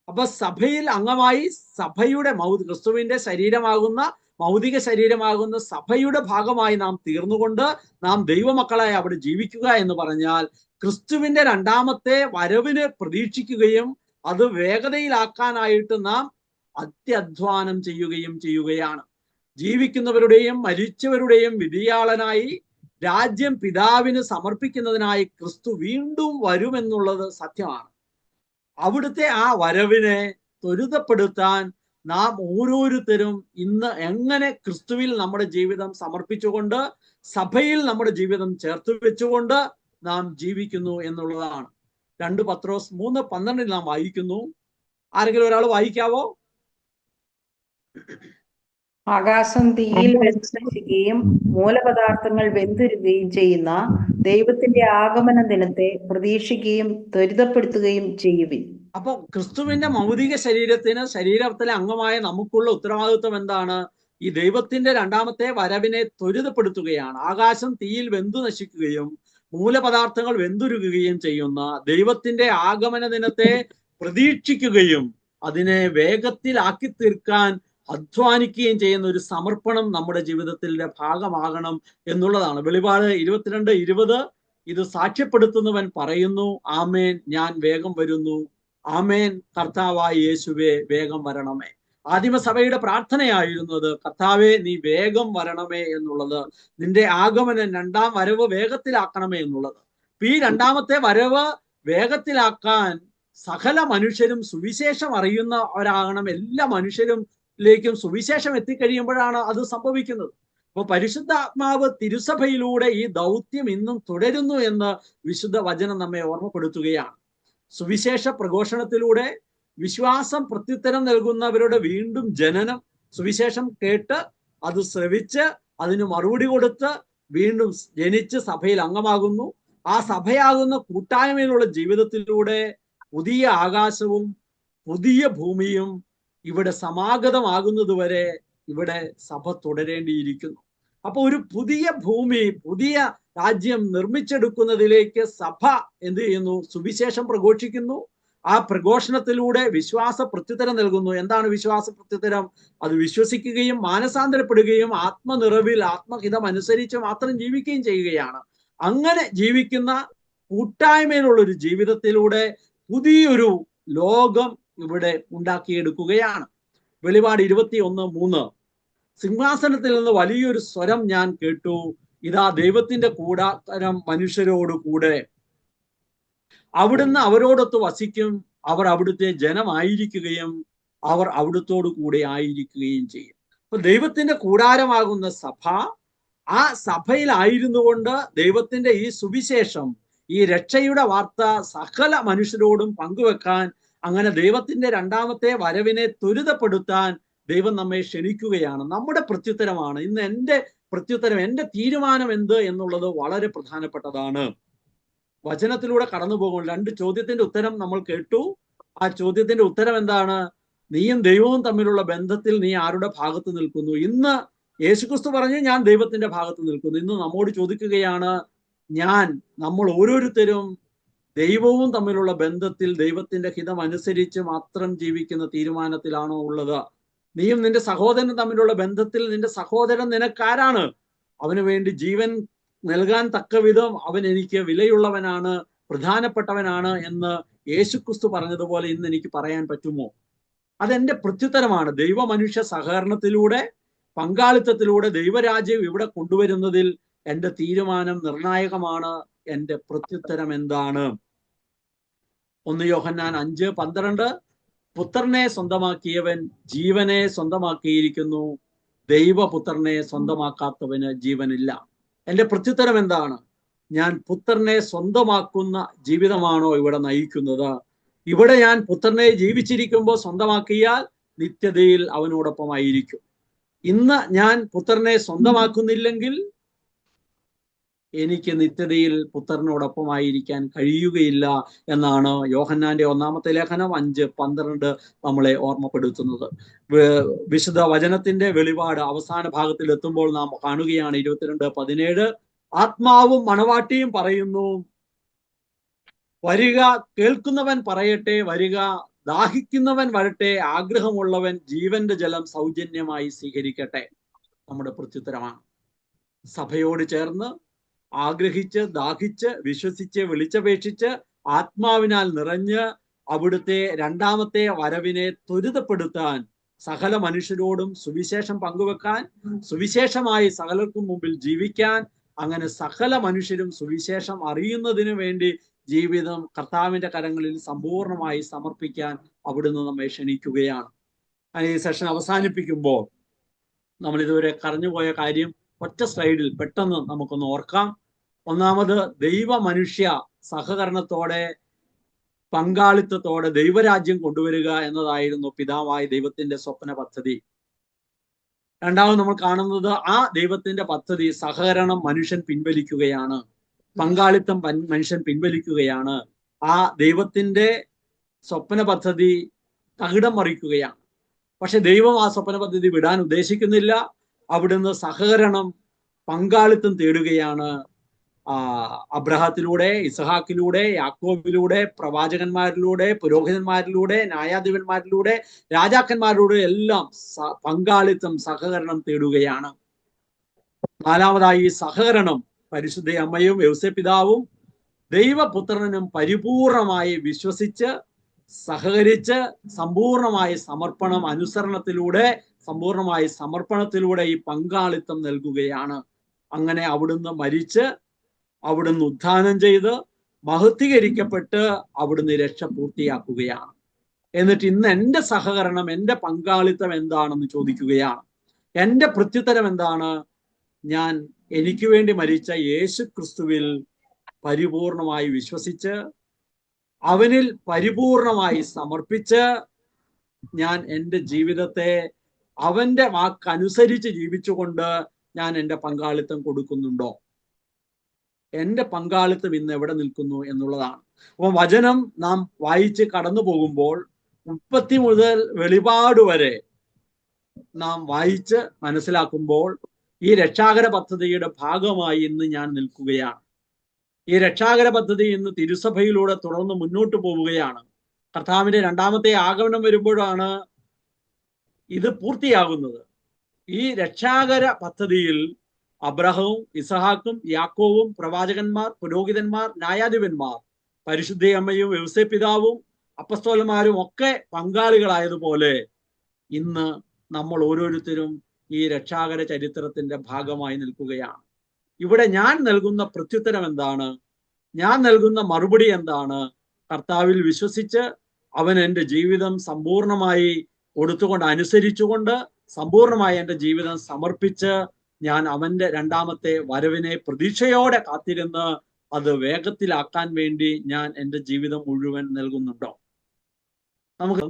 അപ്പൊ സഭയിൽ അംഗമായി സഭയുടെ ക്രിസ്തുവിന്റെ ശരീരമാകുന്ന ഭൗതിക ശരീരമാകുന്ന സഭയുടെ ഭാഗമായി നാം തീർന്നുകൊണ്ട് നാം ദൈവമക്കളായി അവിടെ ജീവിക്കുക എന്ന് പറഞ്ഞാൽ ക്രിസ്തുവിന്റെ രണ്ടാമത്തെ വരവിന് പ്രതീക്ഷിക്കുകയും അത് വേഗതയിലാക്കാനായിട്ട് നാം അത്യധ്വാനം ചെയ്യുകയാണ്. ജീവിക്കുന്നവരുടെയും മരിച്ചവരുടെയും വിധിയാളനായി രാജ്യം പിതാവിന് സമർപ്പിക്കുന്നതിനായി ക്രിസ്തു വീണ്ടും വരുമെന്നുള്ളത് സത്യമാണ്. അവിടുത്തെ ആ വരവിനെ ത്വരിതപ്പെടുത്താൻ നാം ഓരോരുത്തരും ഇന്ന് എങ്ങനെ ക്രിസ്തുവിൽ നമ്മുടെ ജീവിതം സമർപ്പിച്ചുകൊണ്ട് സഭയിൽ നമ്മുടെ ജീവിതം ചേർത്ത് വെച്ചുകൊണ്ട് നാം ജീവിക്കുന്നു എന്നുള്ളതാണ്. 2 പത്രോസ് 3:12 നാം വായിക്കുന്നു. ആരെങ്കിലും ഒരാൾ വായിക്കാവോ? ആകാശം തീയിൽ വെന്തുനശിക്കുകയും മൂലപദാർത്ഥങ്ങൾ വെന്തുരുകയും ചെയ്യുന്ന ദൈവത്തിന്റെ ആഗമന ദിനത്തെ പ്രതീക്ഷിക്കുകയും ത്വരിതപ്പെടുത്തുകയും ചെയ്യുവിൻ. അപ്പൊ ക്രിസ്തുവിന്റെ ഭൗതിക ശരീരത്തിലെ അംഗമായ നമുക്കുള്ള ഉത്തരവാദിത്വം എന്താണ്? ഈ ദൈവത്തിന്റെ രണ്ടാമത്തെ വരവിനെ ത്വരിതപ്പെടുത്തുകയാണ്. ആകാശം തീയിൽ വെന്തു നശിക്കുകയും മൂലപദാർത്ഥങ്ങൾ വെന്തുരുകുകയും ചെയ്യുന്ന ദൈവത്തിന്റെ ആഗമന ദിനത്തെ പ്രതീക്ഷിക്കുകയും അതിനെ വേഗത്തിലാക്കി തീർക്കാൻ അധ്വാനിക്കുകയും ചെയ്യുന്ന ഒരു സമർപ്പണം നമ്മുടെ ജീവിതത്തിന്റെ ഭാഗമാകണം എന്നുള്ളതാണ്. വെളിപാട് 22:20 ഇത് സാക്ഷ്യപ്പെടുത്തുന്നവൻ പറയുന്നു, ആമേൻ, ഞാൻ വേഗം വരുന്നു. ആമേൻ, കർത്താവായ യേശുവേ വേഗം വരണമേ. ആദിമസഭയുടെ പ്രാർത്ഥനയായിരുന്നത്, കർത്താവേ നീ വേഗം വരണമേ എന്നുള്ളത്. നിന്റെ ആഗമനം രണ്ടാം വരവ് വേഗത്തിലാക്കണമേ എന്നുള്ളത്. ഈ രണ്ടാമത്തെ വരവ് വേഗത്തിലാക്കാൻ സകല മനുഷ്യരും സുവിശേഷം അറിയുന്നവരാകണം. എല്ലാ മനുഷ്യരിലേക്കും സുവിശേഷം എത്തിക്കഴിയുമ്പോഴാണ് അത് സംഭവിക്കുന്നത്. അപ്പോൾ പരിശുദ്ധാത്മാവ് തിരുസഭയിലൂടെ ഈ ദൗത്യം ഇന്നും തുടരുന്നു എന്ന് വിശുദ്ധ വചനം നമ്മെ ഓർമ്മപ്പെടുത്തുകയാണ്. സുവിശേഷ പ്രഘോഷണത്തിലൂടെ വിശ്വാസം പ്രത്യുത്തരം നൽകുന്നവരുടെ വീണ്ടും ജനനം, സുവിശേഷം കേട്ട് അത് ശ്രവിച്ച് അതിന് മറുപടി കൊടുത്ത് വീണ്ടും ജനിച്ച് സഭയിൽ അംഗമാകുന്നു. ആ സഭയാകുന്ന കൂട്ടായ്മയിലുള്ള ജീവിതത്തിലൂടെ പുതിയ ആകാശവും പുതിയ ഭൂമിയും ഇവിടെ സമാഗതമാകുന്നതുവരെ ഇവിടെ സഭ തുടരേണ്ടിയിരിക്കുന്നു. അപ്പൊ ഒരു പുതിയ ഭൂമി, പുതിയ രാജ്യം നിർമ്മിച്ചെടുക്കുന്നതിലേക്ക് സഭ എന്ത് ചെയ്യുന്നു? സുവിശേഷം പ്രഘോഷിക്കുന്നു. ആ പ്രഘോഷണത്തിലൂടെ വിശ്വാസ പ്രത്യുത്തരം നൽകുന്നു. എന്താണ് വിശ്വാസ പ്രത്യുത്തരം? അത് വിശ്വസിക്കുകയും മാനസാന്തരപ്പെടുകയും ആത്മനിറവിൽ ആത്മഹിതം അനുസരിച്ച് മാത്രം ജീവിക്കുകയും ചെയ്യുകയാണ്. അങ്ങനെ ജീവിക്കുന്ന കൂട്ടായ്മയിലുള്ള ഒരു ജീവിതത്തിലൂടെ പുതിയൊരു ലോകം ഇവിടെ ഉണ്ടാക്കിയെടുക്കുകയാണ്. വെളിപാട് 21:3 സിംഹാസനത്തിൽ നിന്ന് വലിയൊരു സ്വരം ഞാൻ കേട്ടു, ഇതാ ദൈവത്തിന്റെ കൂടാരം മനുഷ്യരോട് കൂടെ, അവിടുന്ന് അവരോടൊത്ത് വസിക്കും, അവർ അവിടുത്തെ ജനമായിരിക്കുകയും അവർ അവിടുത്തോടു കൂടെ ആയിരിക്കുകയും ചെയ്യും. അപ്പൊ ദൈവത്തിന്റെ കൂടാരമാകുന്ന സഭ, ആ സഭയിലായിരുന്നു കൊണ്ട് ദൈവത്തിന്റെ ഈ സുവിശേഷം, ഈ രക്ഷയുടെ വാർത്ത സകല മനുഷ്യരോടും പങ്കുവെക്കാൻ, അങ്ങനെ ദൈവത്തിന്റെ രണ്ടാമത്തെ വരവിനെ ത്വരിതപ്പെടുത്താൻ ദൈവം നമ്മെ ക്ഷണിക്കുകയാണ്. നമ്മുടെ പ്രത്യുത്തരമാണ് ഇന്ന്. എൻ്റെ പ്രത്യുത്തരം, എൻ്റെ തീരുമാനം എന്ത് എന്നുള്ളത് വളരെ പ്രധാനപ്പെട്ടതാണ്. വചനത്തിലൂടെ കടന്നു പോകും. 2 ചോദ്യത്തിന്റെ ഉത്തരം നമ്മൾ കേട്ടു. ആ ചോദ്യത്തിന്റെ ഉത്തരം എന്താണ്? നീയും ദൈവവും തമ്മിലുള്ള ബന്ധത്തിൽ നീ ആരുടെ ഭാഗത്ത് നിൽക്കുന്നു? ഇന്ന് യേശുക്രിസ്തു പറഞ്ഞു, ഞാൻ ദൈവത്തിന്റെ ഭാഗത്ത് നിൽക്കുന്നു. ഇന്ന് നമ്മോട് ചോദിക്കുകയാണ്, നമ്മൾ ഓരോരുത്തരും ദൈവവും തമ്മിലുള്ള ബന്ധത്തിൽ ദൈവത്തിന്റെ ഹിതം അനുസരിച്ച് മാത്രം ജീവിക്കുന്ന തീരുമാനത്തിലാണോ ഉള്ളത്? നീയും നിന്റെ സഹോദരനും തമ്മിലുള്ള ബന്ധത്തിൽ നിന്റെ സഹോദരൻ നിനക്കാരാണ്? അവന് വേണ്ടി ജീവൻ നൽകാൻ തക്ക വിധം അവൻ എനിക്ക് വിലയുള്ളവനാണ്, പ്രധാനപ്പെട്ടവനാണ് എന്ന് യേശുക്രിസ്തു പറഞ്ഞതുപോലെ ഇന്ന് എനിക്ക് പറയാൻ പറ്റുമോ? അതെന്റെ പ്രത്യുത്തരമാണ്. ദൈവ മനുഷ്യ സഹകരണത്തിലൂടെ, പങ്കാളിത്തത്തിലൂടെ ദൈവരാജ്യം ഇവിടെ കൊണ്ടുവരുന്നതിൽ എന്റെ തീരുമാനം നിർണായകമാണ്. എന്റെ പ്രത്യുത്തരം എന്താണ്? 1 യോഹന്നാൻ 5:12 പുത്രനെ സ്വന്തമാക്കിയവൻ ജീവനെ സ്വന്തമാക്കിയിരിക്കുന്നു, ദൈവപുത്രനെ സ്വന്തമാക്കാത്തവന് ജീവനില്ല. എന്റെ പ്രത്യുത്തരം എന്താണ്? ഞാൻ പുത്രനെ സ്വന്തമാക്കുന്ന ജീവിതമാണോ ഇവിടെ നയിക്കുന്നത്? ഇവിടെ ഞാൻ പുത്രനെ ജീവിച്ചിരിക്കുമ്പോൾ സ്വന്തമാക്കിയാൽ നിത്യതയിൽ അവനോടൊപ്പമായിരിക്കും. ഇന്ന് ഞാൻ പുത്രനെ സ്വന്തമാക്കുന്നില്ലെങ്കിൽ എനിക്ക് നിത്യതയിൽ പുത്രനോടൊപ്പമായിരിക്കാൻ കഴിയുകയില്ല എന്നാണ് യോഹന്നാന്റെ 1-ാമത്തെ ലേഖനം 5:12 നമ്മളെ ഓർമ്മപ്പെടുത്തുന്നത്. വിശുദ്ധ വചനത്തിന്റെ വെളിപാട് അവസാന ഭാഗത്തിൽ എത്തുമ്പോൾ നാം കാണുകയാണ് 22:17 ആത്മാവും മണവാട്ടിയും പറയുന്നു, വരിക, കേൾക്കുന്നവൻ പറയട്ടെ, വരിക, ദാഹിക്കുന്നവൻ വരട്ടെ, ആഗ്രഹമുള്ളവൻ ജീവന്റെ ജലം സൗജന്യമായി സ്വീകരിക്കട്ടെ. നമ്മുടെ പ്രത്യുത്തരമാണ്. സഭയോട് ചേർന്ന് ആഗ്രഹിച്ച്, ദാഹിച്ച്, വിശ്വസിച്ച്, വിളിച്ചപേക്ഷിച്ച്, ആത്മാവിനാൽ നിറഞ്ഞ് അവിടുത്തെ രണ്ടാമത്തെ വരവിനെ ത്വരിതപ്പെടുത്താൻ സകല മനുഷ്യരോടും സുവിശേഷം പങ്കുവെക്കാൻ, സുവിശേഷമായി സകലർക്കും മുമ്പിൽ ജീവിക്കാൻ, അങ്ങനെ സകല മനുഷ്യരും സുവിശേഷം അറിയുന്നതിന് വേണ്ടി ജീവിതം കർത്താവിന്റെ കരങ്ങളിൽ സമ്പൂർണമായി സമർപ്പിക്കാൻ അവിടുന്ന് നമ്മെ ക്ഷണിക്കുകയാണ്. ഈ സെഷൻ അവസാനിപ്പിക്കുമ്പോൾ നമ്മൾ ഇതുവരെ കറഞ്ഞുപോയ കാര്യം ഒറ്റ സ്ലൈഡിൽ പെട്ടെന്ന് നമുക്കൊന്ന് ഓർക്കാം. ഒന്നാമത്, ദൈവ മനുഷ്യ സഹകരണത്തോടെ, പങ്കാളിത്തത്തോടെ ദൈവരാജ്യം കൊണ്ടുവരിക എന്നതായിരുന്നു പിതാവായ ദൈവത്തിന്റെ സ്വപ്ന പദ്ധതി. രണ്ടാമത് നമ്മൾ കാണുന്നത്, ആ ദൈവത്തിന്റെ പദ്ധതി സഹകരണം മനുഷ്യൻ പിൻവലിക്കുകയാണ്, പങ്കാളിത്തം മനുഷ്യൻ പിൻവലിക്കുകയാണ്. ആ ദൈവത്തിന്റെ സ്വപ്ന പദ്ധതി തകിടം മറിക്കുകയാണ്. പക്ഷെ ദൈവം ആ സ്വപ്ന പദ്ധതി വിടാൻ ഉദ്ദേശിക്കുന്നില്ല. അവിടുന്ന് സഹകരണം, പങ്കാളിത്തം തേടുകയാണ്. അബ്രഹാത്തിലൂടെ, ഇസഹാക്കിലൂടെ, യാക്കോബിലൂടെ, പ്രവാചകന്മാരിലൂടെ, പുരോഹിതന്മാരിലൂടെ, ന്യായാധിപന്മാരിലൂടെ, രാജാക്കന്മാരിലൂടെ എല്ലാം പങ്കാളിത്തം, സഹകരണം തേടുകയാണ്. നാലാമതായി, സഹകരണം പരിശുദ്ധ അമ്മയും യൗസേപ്പിതാവും ദൈവപുത്രനും പരിപൂർണമായി വിശ്വസിച്ച്, സഹകരിച്ച്, സമ്പൂർണമായ സമർപ്പണം, അനുസരണത്തിലൂടെ, സമ്പൂർണമായ സമർപ്പണത്തിലൂടെ ഈ പങ്കാളിത്തം നൽകുകയാണ്. അങ്ങനെ അവിടുന്ന് മരിച്ച്, അവിടുന്ന് ഉത്ഥാനം ചെയ്ത്, മഹത്വീകരിക്കപ്പെട്ട് അവിടുന്ന് രക്ഷ പൂർത്തിയാക്കുകയാണ്. എന്നിട്ട് ഇന്ന് എൻ്റെ സഹകരണം, എൻ്റെ പങ്കാളിത്തം എന്താണെന്ന് ചോദിക്കുകയാണ്. എൻ്റെ പ്രത്യുത്തരം എന്താണ്? ഞാൻ എനിക്ക് വേണ്ടി മരിച്ച യേശു ക്രിസ്തുവിൽ പരിപൂർണമായി വിശ്വസിച്ച്, അവനിൽ പരിപൂർണമായി സമർപ്പിച്ച്, ഞാൻ എൻ്റെ ജീവിതത്തെ അവന്റെ വാക്കനുസരിച്ച് ജീവിച്ചുകൊണ്ട് ഞാൻ എൻ്റെ പങ്കാളിത്തം കൊടുക്കുന്നുണ്ടോ? എൻ്റെ പങ്കാളിത്തം ഇന്ന് എവിടെ നിൽക്കുന്നു എന്നുള്ളതാണ്. അപ്പൊ വചനം നാം വായിച്ച് കടന്നു പോകുമ്പോൾ ഉൽപ്പത്തി മുതൽ വെളിപാട് വരെ നാം വായിച്ച് മനസ്സിലാക്കുമ്പോൾ ഈ രക്ഷാകര പദ്ധതിയുടെ ഭാഗമായി ഇന്ന് ഞാൻ നിൽക്കുകയാണ്. ഈ രക്ഷാകര പദ്ധതി ഇന്ന് തിരുസഭയിലൂടെ തുടർന്ന് മുന്നോട്ട് പോവുകയാണ്. കർത്താവിന്റെ രണ്ടാമത്തെ ആഗമനം വരുമ്പോഴാണ് ഇത് പൂർത്തിയാകുന്നത്. ഈ രക്ഷാകര പദ്ധതിയിൽ അബ്രഹവും ഇസഹാക്കും യാക്കോവും പ്രവാചകന്മാർ, പുരോഹിതന്മാർ, ന്യായാധിപന്മാർ, പരിശുദ്ധ അമ്മയും യൗസേപ്പിതാവും അപ്പസ്തോലന്മാരും ഒക്കെ പങ്കാളികളായതുപോലെ ഇന്ന് നമ്മൾ ഓരോരുത്തരും ഈ രക്ഷാകര ചരിത്രത്തിന്റെ ഭാഗമായി നിൽക്കുകയാണ്. ഇവിടെ ഞാൻ നൽകുന്ന പ്രത്യുത്തരം എന്താണ്? ഞാൻ നൽകുന്ന മറുപടി എന്താണ്? കർത്താവിൽ വിശ്വസിച്ച് അവൻ എൻ്റെ ജീവിതം സമ്പൂർണമായി കൊടുത്തുകൊണ്ട്, അനുസരിച്ചുകൊണ്ട്, സമ്പൂർണമായി എൻ്റെ ജീവിതം സമർപ്പിച്ച് ഞാൻ അവന്റെ രണ്ടാമത്തെ വരവിനെ പ്രതീക്ഷയോടെ കാത്തിരുന്ന് അത് വേഗത്തിലാക്കാൻ വേണ്ടി ഞാൻ എൻ്റെ ജീവിതം മുഴുവൻ നൽകുന്നുണ്ടോ? നമുക്ക്